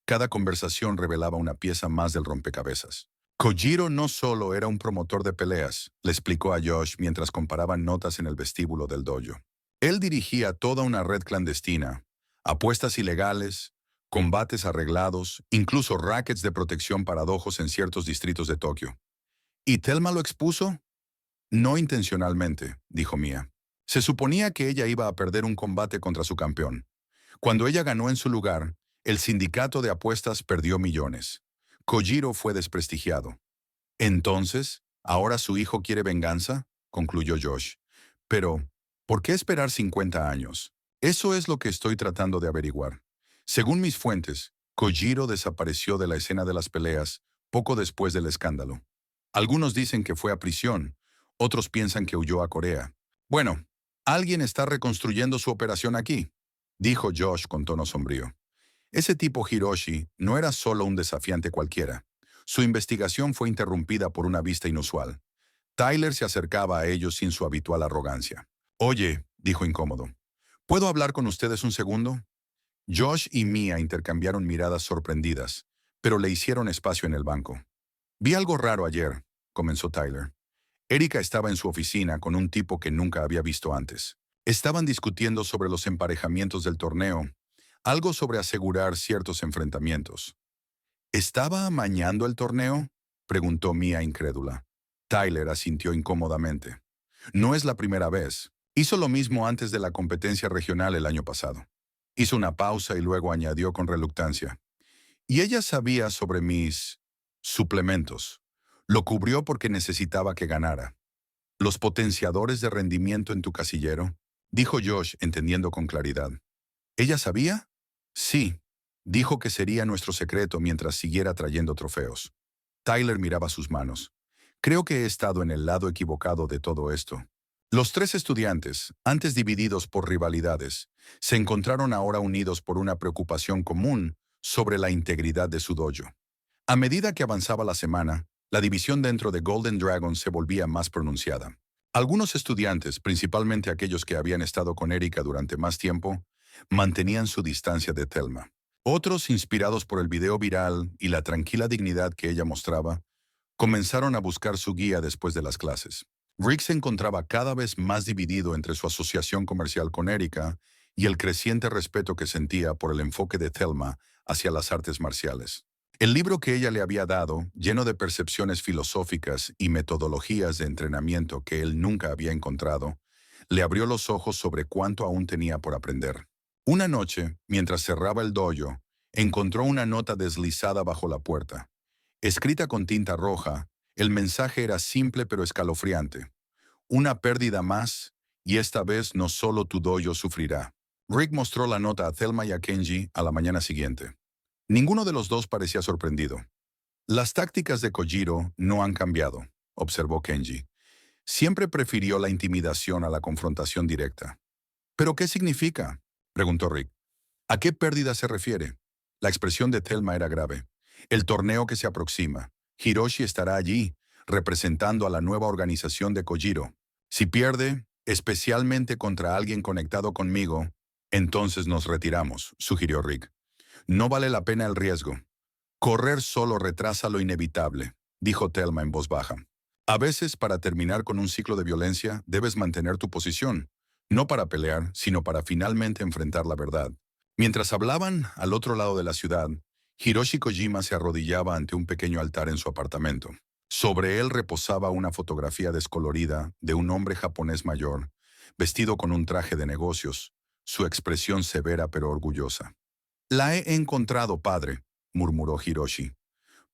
A: Cada conversación revelaba una pieza más del rompecabezas. Kojiro no solo era un promotor de peleas, le explicó a Josh mientras comparaban notas en el vestíbulo del dojo. Él dirigía toda una red clandestina, apuestas ilegales, combates arreglados, incluso rackets de protección para dojos en ciertos distritos de Tokio. ¿Y Thelma lo expuso? «No intencionalmente», dijo Mia. «Se suponía que ella iba a perder un combate contra su campeón. Cuando ella ganó en su lugar, el sindicato de apuestas perdió millones. Kojiro fue desprestigiado. Entonces, ¿ahora su hijo quiere venganza?», concluyó Josh. «Pero, ¿por qué esperar 50 años? Eso es lo que estoy tratando de averiguar». Según mis fuentes, Kojiro desapareció de la escena de las peleas poco después del escándalo. Algunos dicen que fue a prisión, otros piensan que huyó a Corea. «Bueno, alguien está reconstruyendo su operación aquí», dijo Josh con tono sombrío. Ese tipo Hiroshi no era solo un desafiante cualquiera. Su investigación fue interrumpida por una vista inusual. Tyler se acercaba a ellos sin su habitual arrogancia. «Oye», dijo incómodo, «¿puedo hablar con ustedes un segundo?» Josh y Mia intercambiaron miradas sorprendidas, pero le hicieron espacio en el banco. «Vi algo raro ayer», comenzó Tyler. Erika estaba en su oficina con un tipo que nunca había visto antes. Estaban discutiendo sobre los emparejamientos del torneo, algo sobre asegurar ciertos enfrentamientos. ¿Estaba amañando el torneo?, preguntó Mia incrédula. Tyler asintió incómodamente. No es la primera vez. Hizo lo mismo antes de la competencia regional el año pasado. Hizo una pausa y luego añadió con reluctancia. Y ella sabía sobre mis suplementos. Lo cubrió porque necesitaba que ganara. ¿Los potenciadores de rendimiento en tu casillero?, dijo Josh, entendiendo con claridad. ¿Ella sabía? Sí. Dijo que sería nuestro secreto mientras siguiera trayendo trofeos. Tyler miraba sus manos. Creo que he estado en el lado equivocado de todo esto. Los tres estudiantes, antes divididos por rivalidades, se encontraron ahora unidos por una preocupación común sobre la integridad de su dojo. A medida que avanzaba la semana, la división dentro de Golden Dragon se volvía más pronunciada. Algunos estudiantes, principalmente aquellos que habían estado con Erika durante más tiempo, mantenían su distancia de Thelma. Otros, inspirados por el video viral y la tranquila dignidad que ella mostraba, comenzaron a buscar su guía después de las clases. Rick se encontraba cada vez más dividido entre su asociación comercial con Erika y el creciente respeto que sentía por el enfoque de Thelma hacia las artes marciales. El libro que ella le había dado, lleno de percepciones filosóficas y metodologías de entrenamiento que él nunca había encontrado, le abrió los ojos sobre cuánto aún tenía por aprender. Una noche, mientras cerraba el dojo, encontró una nota deslizada bajo la puerta. Escrita con tinta roja, el mensaje era simple pero escalofriante. Una pérdida más, y esta vez no solo tu dojo sufrirá. Rick mostró la nota a Thelma y a Kenji a la mañana siguiente. Ninguno de los dos parecía sorprendido. Las tácticas de Kojiro no han cambiado, observó Kenji. Siempre prefirió la intimidación a la confrontación directa. ¿Pero qué significa?, preguntó Rick. ¿A qué pérdida se refiere? La expresión de Thelma era grave. El torneo que se aproxima. Hiroshi estará allí, representando a la nueva organización de Kojiro. Si pierde, especialmente contra alguien conectado conmigo, entonces nos retiramos, sugirió Rick. No vale la pena el riesgo. Correr solo retrasa lo inevitable, dijo Thelma en voz baja. A veces, para terminar con un ciclo de violencia, debes mantener tu posición, no para pelear, sino para finalmente enfrentar la verdad. Mientras hablaban, al otro lado de la ciudad, Hiroshi Kojima se arrodillaba ante un pequeño altar en su apartamento. Sobre él reposaba una fotografía descolorida de un hombre japonés mayor, vestido con un traje de negocios, su expresión severa pero orgullosa. «La he encontrado, padre», murmuró Hiroshi.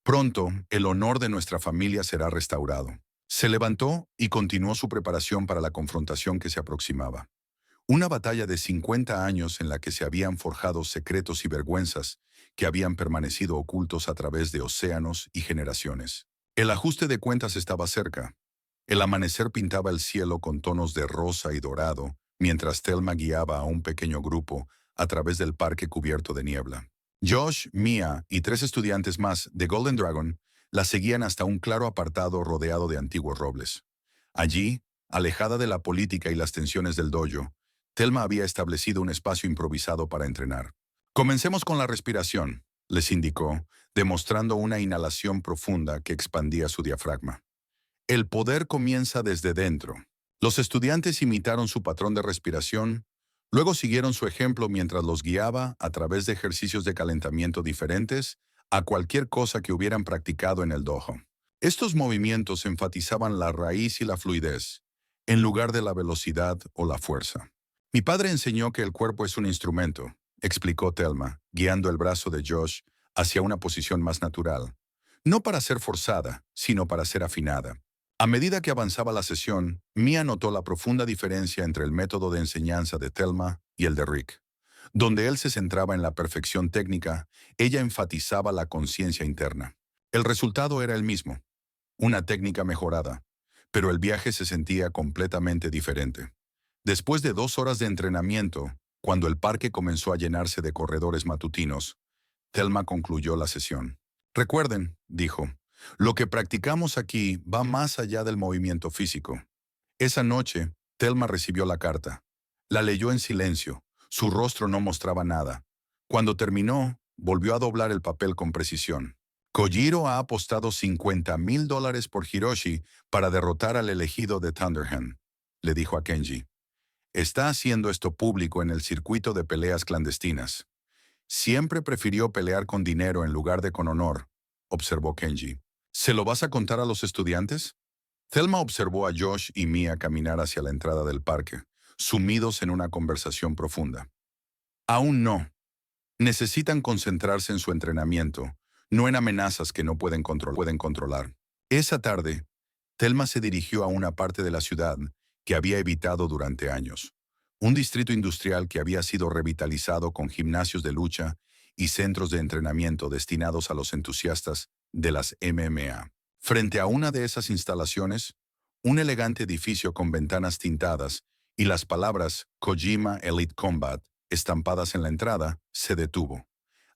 A: «Pronto, el honor de nuestra familia será restaurado». Se levantó y continuó su preparación para la confrontación que se aproximaba. Una batalla de 50 años en la que se habían forjado secretos y vergüenzas que habían permanecido ocultos a través de océanos y generaciones. El ajuste de cuentas estaba cerca. El amanecer pintaba el cielo con tonos de rosa y dorado, mientras Thelma guiaba a un pequeño grupo a través del parque cubierto de niebla. Josh, Mia y 3 estudiantes más de Golden Dragon la seguían hasta un claro apartado rodeado de antiguos robles. Allí, alejada de la política y las tensiones del dojo, Thelma había establecido un espacio improvisado para entrenar. «Comencemos con la respiración», les indicó, demostrando una inhalación profunda que expandía su diafragma. «El poder comienza desde dentro». Los estudiantes imitaron su patrón de respiración, luego siguieron su ejemplo mientras los guiaba a través de ejercicios de calentamiento diferentes a cualquier cosa que hubieran practicado en el dojo. Estos movimientos enfatizaban la raíz y la fluidez, en lugar de la velocidad o la fuerza. «Mi padre enseñó que el cuerpo es un instrumento», explicó Thelma, guiando el brazo de Josh hacia una posición más natural. No para ser forzada, sino para ser afinada. A medida que avanzaba la sesión, Mia notó la profunda diferencia entre el método de enseñanza de Thelma y el de Rick. Donde él se centraba en la perfección técnica, ella enfatizaba la conciencia interna. El resultado era el mismo, una técnica mejorada, pero el viaje se sentía completamente diferente. Después de 2 horas de entrenamiento, cuando el parque comenzó a llenarse de corredores matutinos, Thelma concluyó la sesión. Recuerden, dijo, lo que practicamos aquí va más allá del movimiento físico. Esa noche, Thelma recibió la carta. La leyó en silencio. Su rostro no mostraba nada. Cuando terminó, volvió a doblar el papel con precisión. Kojiro ha apostado $50,000 por Hiroshi para derrotar al elegido de Thunderhand, le dijo a Kenji. Está haciendo esto público en el circuito de peleas clandestinas. Siempre prefirió pelear con dinero en lugar de con honor, observó Kenji. ¿Se lo vas a contar a los estudiantes? Thelma observó a Josh y Mia caminar hacia la entrada del parque, sumidos en una conversación profunda. Aún no. Necesitan concentrarse en su entrenamiento, no en amenazas que no pueden controlar. Esa tarde, Thelma se dirigió a una parte de la ciudad que había evitado durante años. Un distrito industrial que había sido revitalizado con gimnasios de lucha y centros de entrenamiento destinados a los entusiastas de las MMA. Frente a una de esas instalaciones, un elegante edificio con ventanas tintadas y las palabras Kojima Elite Combat estampadas en la entrada, se detuvo.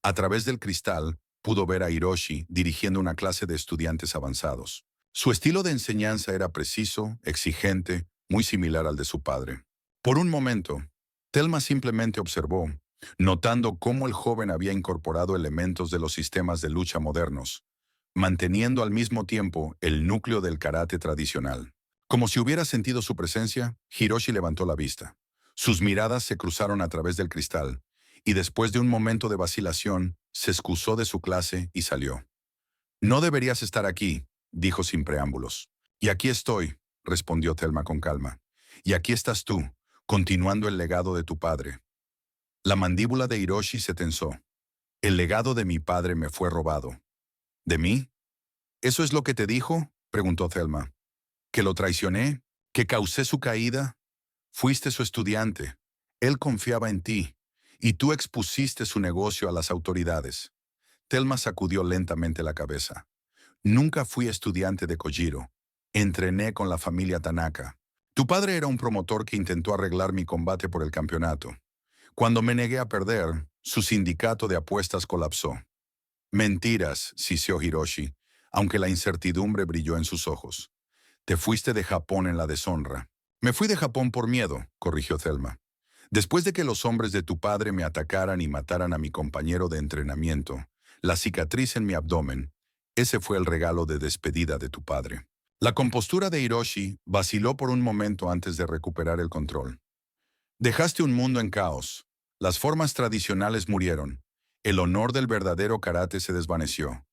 A: A través del cristal, pudo ver a Hiroshi dirigiendo una clase de estudiantes avanzados. Su estilo de enseñanza era preciso, exigente, muy similar al de su padre. Por un momento, Thelma simplemente observó, notando cómo el joven había incorporado elementos de los sistemas de lucha modernos, manteniendo al mismo tiempo el núcleo del karate tradicional. Como si hubiera sentido su presencia, Hiroshi levantó la vista. Sus miradas se cruzaron a través del cristal, y después de un momento de vacilación, se excusó de su clase y salió. No deberías estar aquí, dijo sin preámbulos. Y aquí estoy, respondió Thelma con calma. Y aquí estás tú, continuando el legado de tu padre. La mandíbula de Hiroshi se tensó. El legado de mi padre me fue robado. ¿De mí? ¿Eso es lo que te dijo? Preguntó Thelma. ¿Que lo traicioné? ¿Que causé su caída? Fuiste su estudiante. Él confiaba en ti, y tú expusiste su negocio a las autoridades. Thelma sacudió lentamente la cabeza. Nunca fui estudiante de Kojiro. Entrené con la familia Tanaka. Tu padre era un promotor que intentó arreglar mi combate por el campeonato. Cuando me negué a perder, su sindicato de apuestas colapsó. Mentiras, siseó Hiroshi, aunque la incertidumbre brilló en sus ojos. Te fuiste de Japón en la deshonra. Me fui de Japón por miedo, corrigió Thelma. Después de que los hombres de tu padre me atacaran y mataran a mi compañero de entrenamiento, la cicatriz en mi abdomen, ese fue el regalo de despedida de tu padre. La compostura de Hiroshi vaciló por un momento antes de recuperar el control. Dejaste un mundo en caos. Las formas tradicionales murieron. El honor del verdadero karate se desvaneció.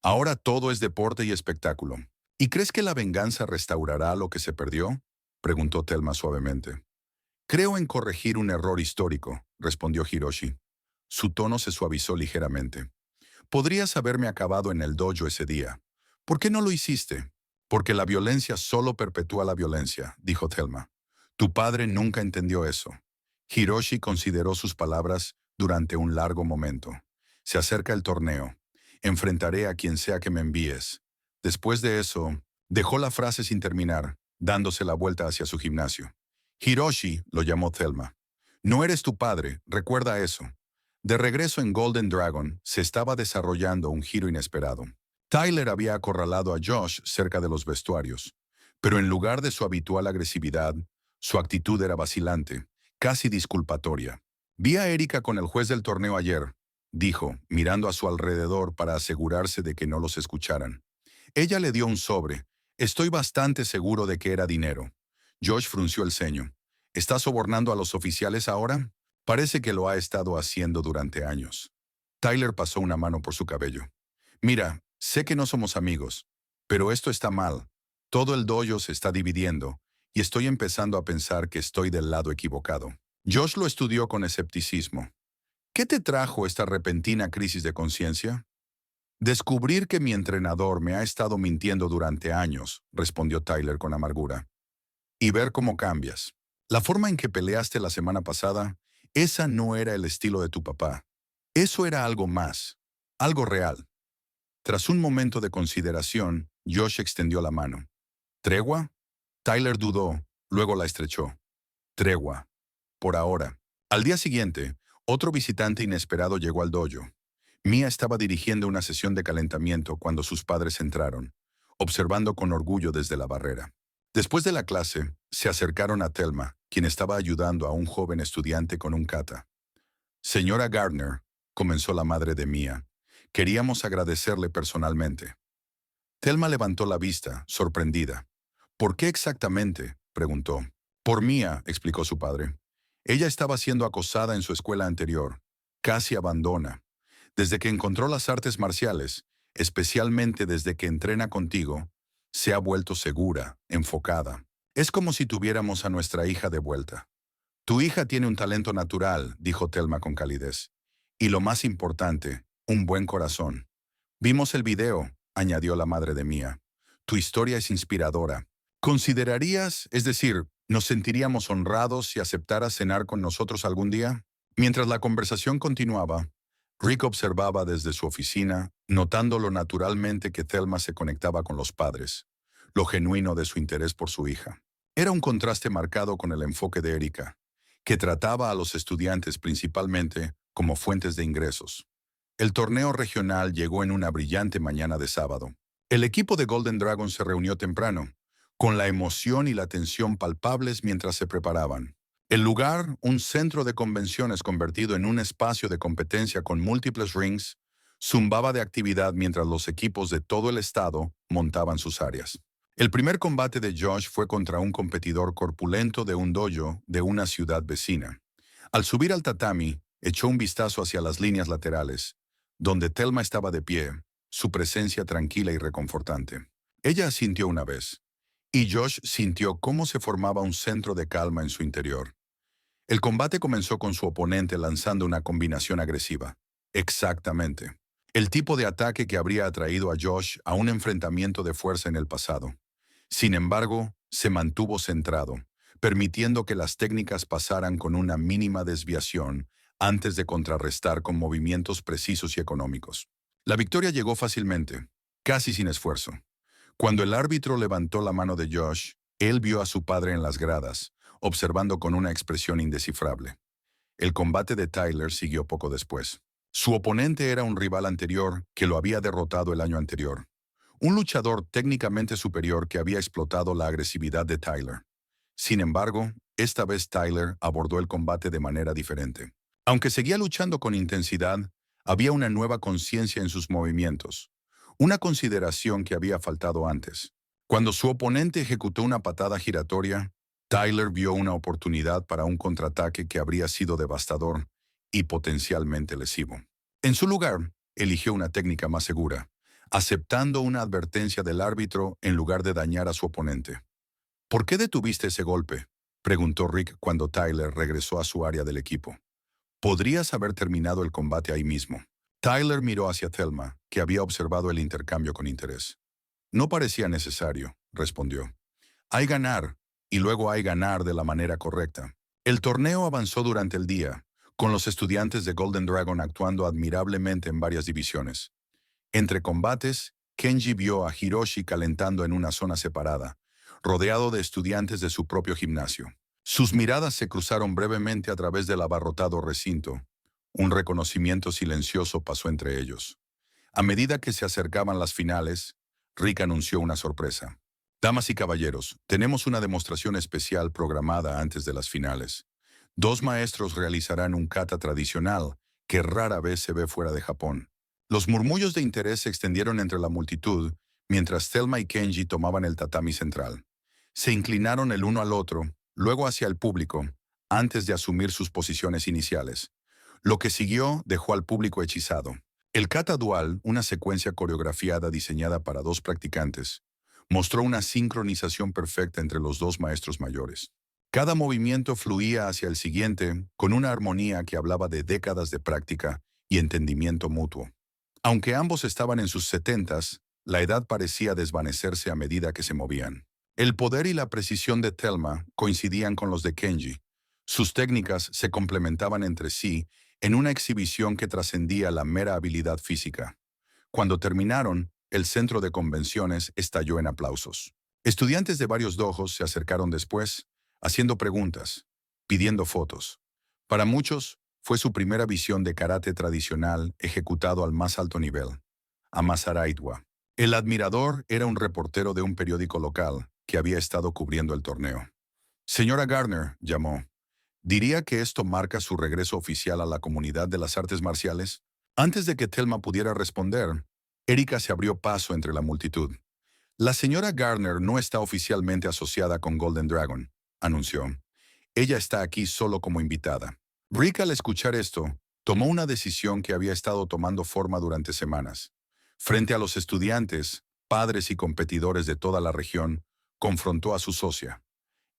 A: Ahora todo es deporte y espectáculo. ¿Y crees que la venganza restaurará lo que se perdió? Preguntó Thelma suavemente. Creo en corregir un error histórico, respondió Hiroshi. Su tono se suavizó ligeramente. Podrías haberme acabado en el dojo ese día. ¿Por qué no lo hiciste? Porque la violencia solo perpetúa la violencia, dijo Thelma. Tu padre nunca entendió eso. Hiroshi consideró sus palabras durante un largo momento. Se acerca el torneo. Enfrentaré a quien sea que me envíes. Después de eso, dejó la frase sin terminar, dándose la vuelta hacia su gimnasio. Hiroshi, lo llamó Thelma. No eres tu padre, recuerda eso. De regreso en Golden Dragon, se estaba desarrollando un giro inesperado. Tyler había acorralado a Josh cerca de los vestuarios, pero en lugar de su habitual agresividad, su actitud era vacilante, casi disculpatoria. Vi a Erika con el juez del torneo ayer, dijo, mirando a su alrededor para asegurarse de que no los escucharan. Ella le dio un sobre. Estoy bastante seguro de que era dinero. Josh frunció el ceño. ¿Está sobornando a los oficiales ahora? Parece que lo ha estado haciendo durante años. Tyler pasó una mano por su cabello. Mira, sé que no somos amigos, pero esto está mal. Todo el dojo se está dividiendo, y estoy empezando a pensar que estoy del lado equivocado. Josh lo estudió con escepticismo. ¿Qué te trajo esta repentina crisis de conciencia? Descubrir que mi entrenador me ha estado mintiendo durante años, respondió Tyler con amargura. Y ver cómo cambias. La forma en que peleaste la semana pasada, esa no era el estilo de tu papá. Eso era algo más, algo real. Tras un momento de consideración, Josh extendió la mano. ¿Tregua? Tyler dudó, luego la estrechó. Tregua. Por ahora. Al día siguiente, otro visitante inesperado llegó al dojo. Mia estaba dirigiendo una sesión de calentamiento cuando sus padres entraron, observando con orgullo desde la barrera. Después de la clase, se acercaron a Thelma, quien estaba ayudando a un joven estudiante con un kata. Señora Gardner, comenzó la madre de Mia, queríamos agradecerle personalmente. Thelma levantó la vista, sorprendida. ¿Por qué exactamente?, preguntó. Por Mia, explicó su padre. Ella estaba siendo acosada en su escuela anterior. Casi abandona. Desde que encontró las artes marciales, especialmente desde que entrena contigo, se ha vuelto segura, enfocada. Es como si tuviéramos a nuestra hija de vuelta. Tu hija tiene un talento natural, dijo Thelma con calidez. Y lo más importante, un buen corazón. Vimos el video, añadió la madre de Mia. Tu historia es inspiradora. ¿Considerarías, es decir, nos sentiríamos honrados si aceptaras cenar con nosotros algún día? Mientras la conversación continuaba, Rick observaba desde su oficina, notando lo naturalmente que Thelma se conectaba con los padres, lo genuino de su interés por su hija. Era un contraste marcado con el enfoque de Erika, que trataba a los estudiantes principalmente como fuentes de ingresos. El torneo regional llegó en una brillante mañana de sábado. El equipo de Golden Dragon se reunió temprano, con la emoción y la tensión palpables mientras se preparaban. El lugar, un centro de convenciones convertido en un espacio de competencia con múltiples rings, zumbaba de actividad mientras los equipos de todo el estado montaban sus áreas. El primer combate de Josh fue contra un competidor corpulento de un dojo de una ciudad vecina. Al subir al tatami, echó un vistazo hacia las líneas laterales, donde Thelma estaba de pie, su presencia tranquila y reconfortante. Ella asintió una vez, y Josh sintió cómo se formaba un centro de calma en su interior. El combate comenzó con su oponente lanzando una combinación agresiva. Exactamente. El tipo de ataque que habría atraído a Josh a un enfrentamiento de fuerza en el pasado. Sin embargo, se mantuvo centrado, permitiendo que las técnicas pasaran con una mínima desviación antes de contrarrestar con movimientos precisos y económicos. La victoria llegó fácilmente, casi sin esfuerzo. Cuando el árbitro levantó la mano de Josh, él vio a su padre en las gradas, observando con una expresión indescifrable. El combate de Tyler siguió poco después. Su oponente era un rival anterior que lo había derrotado el año anterior. Un luchador técnicamente superior que había explotado la agresividad de Tyler. Sin embargo, esta vez Tyler abordó el combate de manera diferente. Aunque seguía luchando con intensidad, había una nueva conciencia en sus movimientos. Una consideración que había faltado antes. Cuando su oponente ejecutó una patada giratoria, Tyler vio una oportunidad para un contraataque que habría sido devastador y potencialmente lesivo. En su lugar, eligió una técnica más segura, aceptando una advertencia del árbitro en lugar de dañar a su oponente. ¿Por qué detuviste ese golpe?, preguntó Rick cuando Tyler regresó a su área del equipo. Podrías haber terminado el combate ahí mismo. Tyler miró hacia Thelma, que había observado el intercambio con interés. No parecía necesario, respondió. Hay ganar, y luego hay ganar de la manera correcta. El torneo avanzó durante el día, con los estudiantes de Golden Dragon actuando admirablemente en varias divisiones. Entre combates, Kenji vio a Hiroshi calentando en una zona separada, rodeado de estudiantes de su propio gimnasio. Sus miradas se cruzaron brevemente a través del abarrotado recinto. Un reconocimiento silencioso pasó entre ellos. A medida que se acercaban las finales, Rick anunció una sorpresa. Damas y caballeros, tenemos una demostración especial programada antes de las finales. 2 maestros realizarán un kata tradicional que rara vez se ve fuera de Japón. Los murmullos de interés se extendieron entre la multitud mientras Thelma y Kenji tomaban el tatami central. Se inclinaron el uno al otro, luego hacia el público, antes de asumir sus posiciones iniciales. Lo que siguió dejó al público hechizado. El kata dual, una secuencia coreografiada diseñada para 2 practicantes, mostró una sincronización perfecta entre los 2 maestros mayores. Cada movimiento fluía hacia el siguiente con una armonía que hablaba de décadas de práctica y entendimiento mutuo. Aunque ambos estaban en sus 70s, la edad parecía desvanecerse a medida que se movían. El poder y la precisión de Thelma coincidían con los de Kenji. Sus técnicas se complementaban entre sí en una exhibición que trascendía la mera habilidad física. Cuando terminaron, el centro de convenciones estalló en aplausos. Estudiantes de varios dojos se acercaron después, haciendo preguntas, pidiendo fotos. Para muchos, fue su primera visión de karate tradicional ejecutado al más alto nivel, a Masaraitwa. El admirador era un reportero de un periódico local que había estado cubriendo el torneo. Señora Gardner, llamó. ¿Diría que esto marca su regreso oficial a la comunidad de las artes marciales? Antes de que Thelma pudiera responder, Erika se abrió paso entre la multitud. La señora Gardner no está oficialmente asociada con Golden Dragon, anunció. Ella está aquí solo como invitada. Rick, al escuchar esto, tomó una decisión que había estado tomando forma durante semanas. Frente a los estudiantes, padres y competidores de toda la región, confrontó a su socia.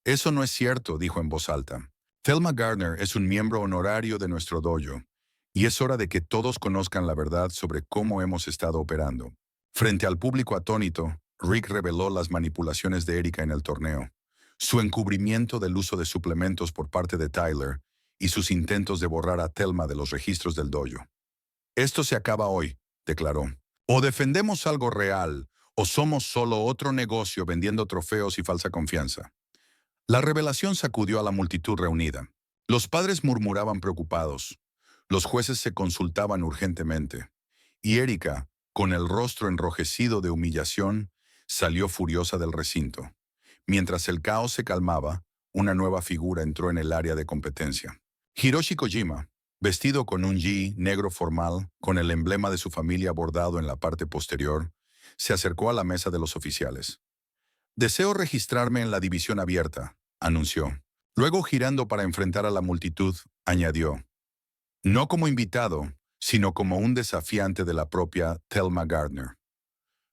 A: Eso no es cierto, dijo en voz alta. Thelma Gardner es un miembro honorario de nuestro dojo, y es hora de que todos conozcan la verdad sobre cómo hemos estado operando. Frente al público atónito, Rick reveló las manipulaciones de Erika en el torneo, su encubrimiento del uso de suplementos por parte de Tyler y sus intentos de borrar a Thelma de los registros del dojo. Esto se acaba hoy, declaró. O defendemos algo real, o somos solo otro negocio vendiendo trofeos y falsa confianza. La revelación sacudió a la multitud reunida. Los padres murmuraban preocupados. Los jueces se consultaban urgentemente. Y Erika, con el rostro enrojecido de humillación, salió furiosa del recinto. Mientras el caos se calmaba, una nueva figura entró en el área de competencia. Hiroshi Kojima, vestido con un gi negro formal, con el emblema de su familia bordado en la parte posterior, se acercó a la mesa de los oficiales. «Deseo registrarme en la división abierta», anunció. Luego, girando para enfrentar a la multitud, añadió, «No como invitado, sino como un desafiante de la propia Thelma Gardner».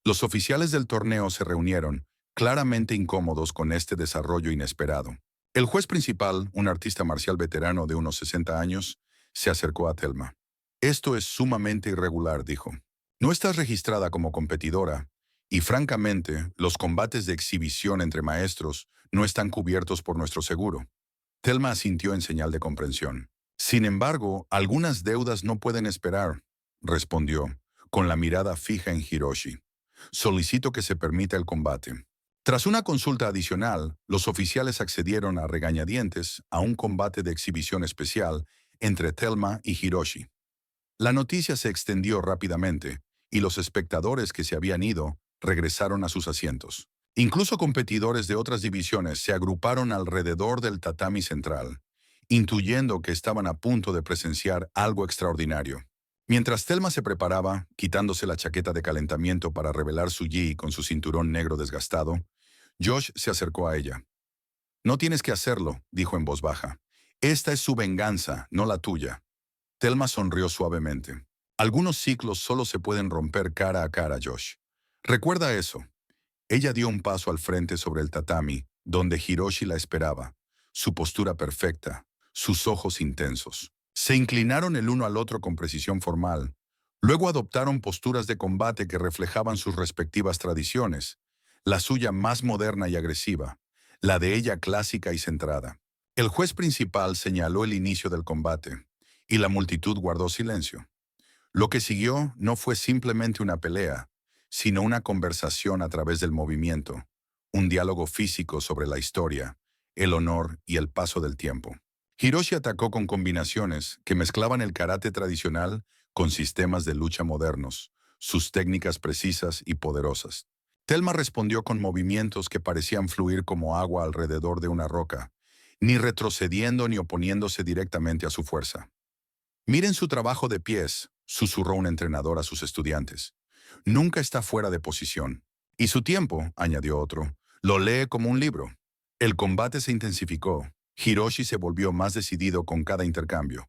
A: Los oficiales del torneo se reunieron, claramente incómodos con este desarrollo inesperado. El juez principal, un artista marcial veterano de unos 60 años, se acercó a Thelma. «Esto es sumamente irregular», dijo. «No estás registrada como competidora, y francamente, los combates de exhibición entre maestros no están cubiertos por nuestro seguro». Thelma asintió en señal de comprensión. «Sin embargo, algunas deudas no pueden esperar», respondió, con la mirada fija en Hiroshi. «Solicito que se permita el combate». Tras una consulta adicional, los oficiales accedieron a regañadientes a un combate de exhibición especial entre Thelma y Hiroshi. La noticia se extendió rápidamente, y los espectadores que se habían ido regresaron a sus asientos. Incluso competidores de otras divisiones se agruparon alrededor del tatami central, intuyendo que estaban a punto de presenciar algo extraordinario. Mientras Thelma se preparaba, quitándose la chaqueta de calentamiento para revelar su gi con su cinturón negro desgastado, Josh se acercó a ella. «No tienes que hacerlo», dijo en voz baja. «Esta es su venganza, no la tuya». Thelma sonrió suavemente. «Algunos ciclos solo se pueden romper cara a cara, Josh. Recuerda eso». Ella dio un paso al frente sobre el tatami, donde Hiroshi la esperaba, su postura perfecta, sus ojos intensos. Se inclinaron el uno al otro con precisión formal. Luego adoptaron posturas de combate que reflejaban sus respectivas tradiciones, la suya más moderna y agresiva, la de ella clásica y centrada. El juez principal señaló el inicio del combate, y la multitud guardó silencio. Lo que siguió no fue simplemente una pelea, sino una conversación a través del movimiento, un diálogo físico sobre la historia, el honor y el paso del tiempo. Hiroshi atacó con combinaciones que mezclaban el karate tradicional con sistemas de lucha modernos, sus técnicas precisas y poderosas. Thelma respondió con movimientos que parecían fluir como agua alrededor de una roca, ni retrocediendo ni oponiéndose directamente a su fuerza. «Miren su trabajo de pies», susurró un entrenador a sus estudiantes. «Nunca está fuera de posición. Y su tiempo», añadió otro, «lo lee como un libro». El combate se intensificó. Hiroshi se volvió más decidido con cada intercambio.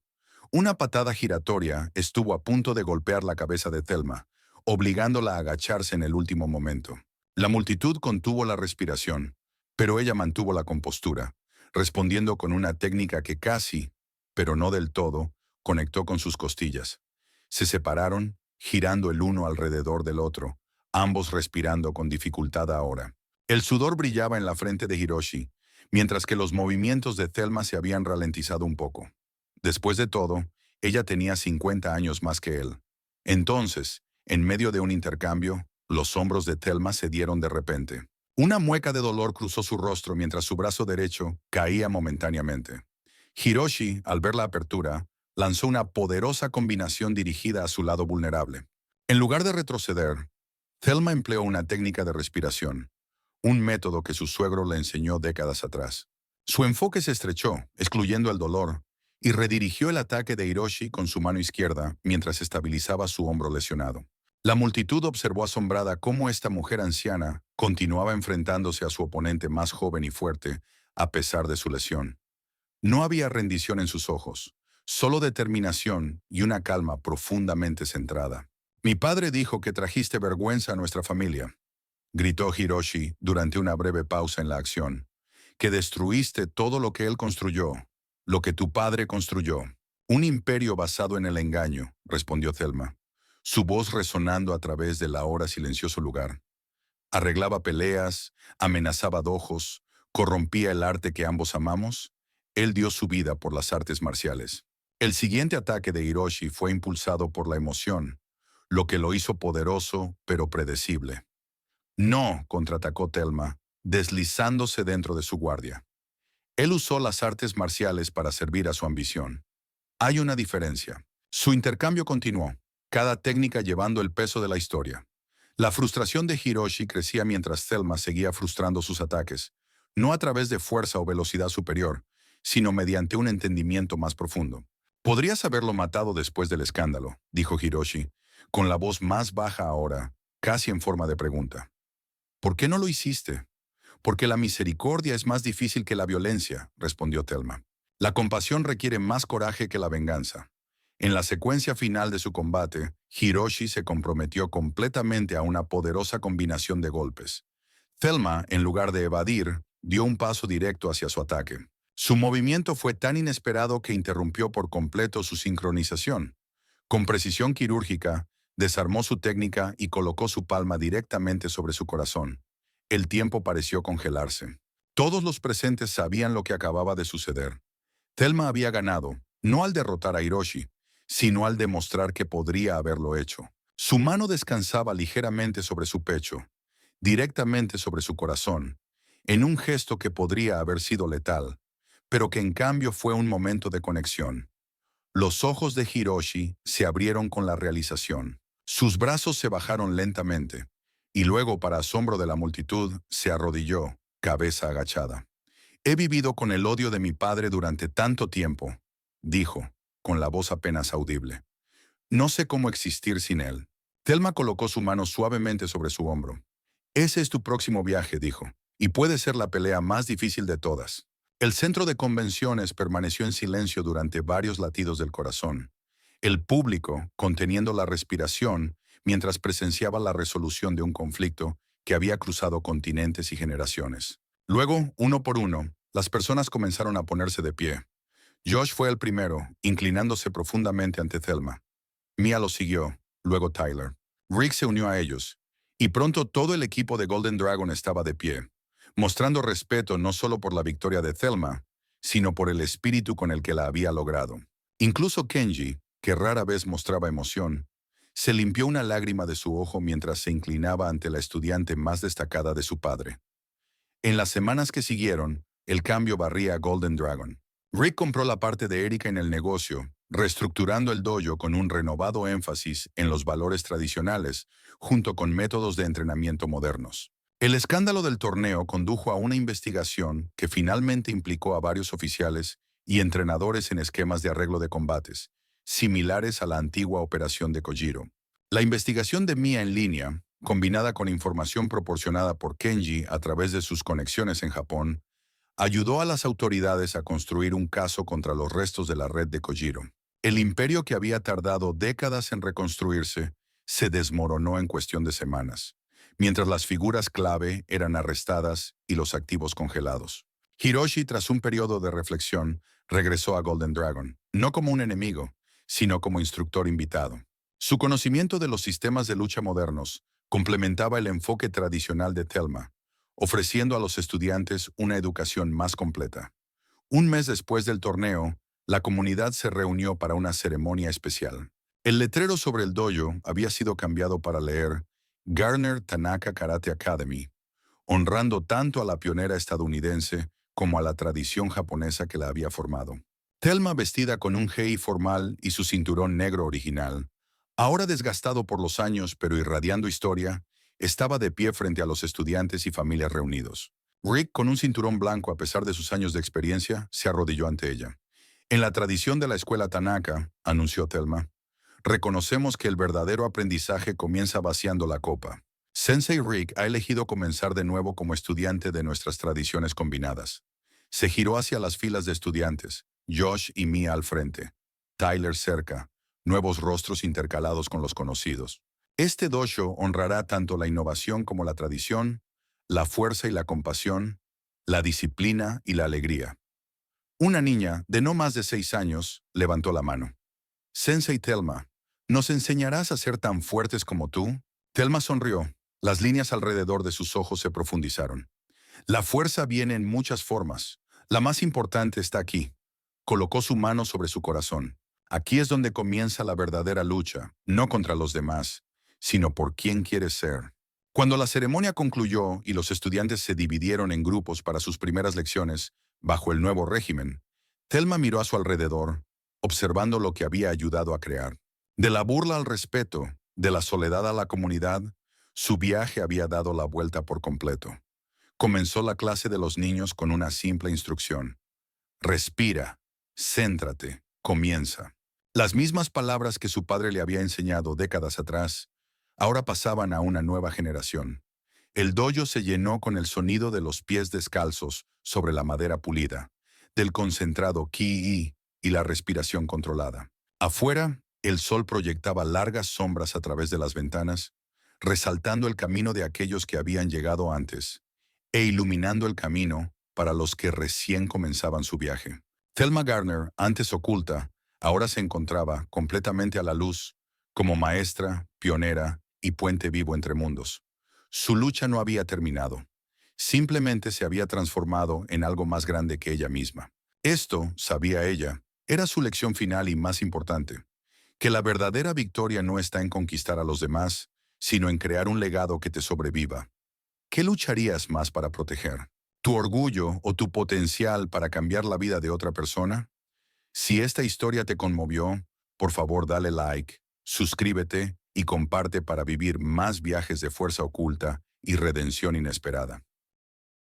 A: Una patada giratoria estuvo a punto de golpear la cabeza de Thelma, obligándola a agacharse en el último momento. La multitud contuvo la respiración, pero ella mantuvo la compostura, respondiendo con una técnica que casi, pero no del todo, conectó con sus costillas. Se separaron, girando el uno alrededor del otro, ambos respirando con dificultad ahora. El sudor brillaba en la frente de Hiroshi, mientras que los movimientos de Thelma se habían ralentizado un poco. Después de todo, ella tenía 50 años más que él. Entonces, en medio de un intercambio, los hombros de Thelma cedieron de repente. Una mueca de dolor cruzó su rostro mientras su brazo derecho caía momentáneamente. Hiroshi, al ver la apertura, lanzó una poderosa combinación dirigida a su lado vulnerable. En lugar de retroceder, Thelma empleó una técnica de respiración, un método que su suegro le enseñó décadas atrás. Su enfoque se estrechó, excluyendo el dolor, y redirigió el ataque de Hiroshi con su mano izquierda mientras estabilizaba su hombro lesionado. La multitud observó asombrada cómo esta mujer anciana continuaba enfrentándose a su oponente más joven y fuerte, a pesar de su lesión. No había rendición en sus ojos, solo determinación y una calma profundamente centrada. Mi padre dijo que trajiste vergüenza a nuestra familia, gritó Hiroshi durante una breve pausa en la acción, que destruiste todo lo que él construyó, lo que tu padre construyó. Un imperio basado en el engaño, respondió Thelma, su voz resonando a través del ahora silencioso lugar. Arreglaba peleas, amenazaba dojos, corrompía el arte que ambos amamos. Él dio su vida por las artes marciales. El siguiente ataque de Hiroshi fue impulsado por la emoción, lo que lo hizo poderoso pero predecible. No, contraatacó Thelma, deslizándose dentro de su guardia. Él usó las artes marciales para servir a su ambición. Hay una diferencia. Su intercambio continuó, cada técnica llevando el peso de la historia. La frustración de Hiroshi crecía mientras Thelma seguía frustrando sus ataques, no a través de fuerza o velocidad superior, sino mediante un entendimiento más profundo. Podrías haberlo matado después del escándalo, dijo Hiroshi, con la voz más baja ahora, casi en forma de pregunta. ¿Por qué no lo hiciste? Porque la misericordia es más difícil que la violencia, respondió Thelma. La compasión requiere más coraje que la venganza. En la secuencia final de su combate, Hiroshi se comprometió completamente a una poderosa combinación de golpes. Thelma, en lugar de evadir, dio un paso directo hacia su ataque. Su movimiento fue tan inesperado que interrumpió por completo su sincronización. Con precisión quirúrgica, desarmó su técnica y colocó su palma directamente sobre su corazón. El tiempo pareció congelarse. Todos los presentes sabían lo que acababa de suceder. Thelma había ganado, no al derrotar a Hiroshi, sino al demostrar que podría haberlo hecho. Su mano descansaba ligeramente sobre su pecho, directamente sobre su corazón, en un gesto que podría haber sido letal, pero que en cambio fue un momento de conexión. Los ojos de Hiroshi se abrieron con la realización. Sus brazos se bajaron lentamente, y luego, para asombro de la multitud, se arrodilló, cabeza agachada. He vivido con el odio de mi padre durante tanto tiempo, dijo, con la voz apenas audible. No sé cómo existir sin él. Thelma colocó su mano suavemente sobre su hombro. Ese es tu próximo viaje, dijo, y puede ser la pelea más difícil de todas. El centro de convenciones permaneció en silencio durante varios latidos del corazón. El público, conteniendo la respiración, mientras presenciaba la resolución de un conflicto que había cruzado continentes y generaciones. Luego, uno por uno, las personas comenzaron a ponerse de pie. Josh fue el primero, inclinándose profundamente ante Thelma. Mia lo siguió, luego Tyler. Rick se unió a ellos, y pronto todo el equipo de Golden Dragon estaba de pie, mostrando respeto no solo por la victoria de Thelma, sino por el espíritu con el que la había logrado. Incluso Kenji, que rara vez mostraba emoción, se limpió una lágrima de su ojo mientras se inclinaba ante la estudiante más destacada de su padre. En las semanas que siguieron, el cambio barría a Golden Dragon. Rick compró la parte de Erika en el negocio, reestructurando el dojo con un renovado énfasis en los valores tradicionales, junto con métodos de entrenamiento modernos. El escándalo del torneo condujo a una investigación que finalmente implicó a varios oficiales y entrenadores en esquemas de arreglo de combates, similares a la antigua operación de Kojiro. La investigación de Mia en línea, combinada con información proporcionada por Kenji a través de sus conexiones en Japón, ayudó a las autoridades a construir un caso contra los restos de la red de Kojiro. El imperio que había tardado décadas en reconstruirse se desmoronó en cuestión de semanas, mientras las figuras clave eran arrestadas y los activos congelados. Hiroshi, tras un periodo de reflexión, regresó a Golden Dragon, no como un enemigo, sino como instructor invitado. Su conocimiento de los sistemas de lucha modernos complementaba el enfoque tradicional de Thelma, ofreciendo a los estudiantes una educación más completa. Un mes después del torneo, la comunidad se reunió para una ceremonia especial. El letrero sobre el dojo había sido cambiado para leer Garner Tanaka Karate Academy, honrando tanto a la pionera estadounidense como a la tradición japonesa que la había formado. Thelma, vestida con un jersey formal y su cinturón negro original, ahora desgastado por los años pero irradiando historia, estaba de pie frente a los estudiantes y familias reunidos. Rick, con un cinturón blanco a pesar de sus años de experiencia, se arrodilló ante ella. En la tradición de la escuela Tanaka, anunció Thelma, reconocemos que el verdadero aprendizaje comienza vaciando la copa. Sensei Rick ha elegido comenzar de nuevo como estudiante de nuestras tradiciones combinadas. Se giró hacia las filas de estudiantes, Josh y Mia al frente, Tyler cerca, nuevos rostros intercalados con los conocidos. Este dojo honrará tanto la innovación como la tradición, la fuerza y la compasión, la disciplina y la alegría. Una niña, de no más de 6 años, levantó la mano. Sensei Thelma, ¿nos enseñarás a ser tan fuertes como tú? Thelma sonrió. Las líneas alrededor de sus ojos se profundizaron. La fuerza viene en muchas formas. La más importante está aquí. Colocó su mano sobre su corazón. Aquí es donde comienza la verdadera lucha, no contra los demás, sino por quién quieres ser. Cuando la ceremonia concluyó y los estudiantes se dividieron en grupos para sus primeras lecciones, bajo el nuevo régimen, Thelma miró a su alrededor, observando lo que había ayudado a crear. De la burla al respeto, de la soledad a la comunidad, su viaje había dado la vuelta por completo. Comenzó la clase de los niños con una simple instrucción. Respira, céntrate, comienza. Las mismas palabras que su padre le había enseñado décadas atrás, ahora pasaban a una nueva generación. El dojo se llenó con el sonido de los pies descalzos sobre la madera pulida, del concentrado ki y la respiración controlada. Afuera, el sol proyectaba largas sombras a través de las ventanas, resaltando el camino de aquellos que habían llegado antes e iluminando el camino para los que recién comenzaban su viaje. Thelma Gardner, antes oculta, ahora se encontraba completamente a la luz, como maestra, pionera y puente vivo entre mundos. Su lucha no había terminado. Simplemente se había transformado en algo más grande que ella misma. Esto, sabía ella, era su lección final y más importante, que la verdadera victoria no está en conquistar a los demás, sino en crear un legado que te sobreviva. ¿Qué lucharías más para proteger? ¿Tu orgullo o tu potencial para cambiar la vida de otra persona? Si esta historia te conmovió, por favor dale like, suscríbete y comparte para vivir más viajes de fuerza oculta y redención inesperada.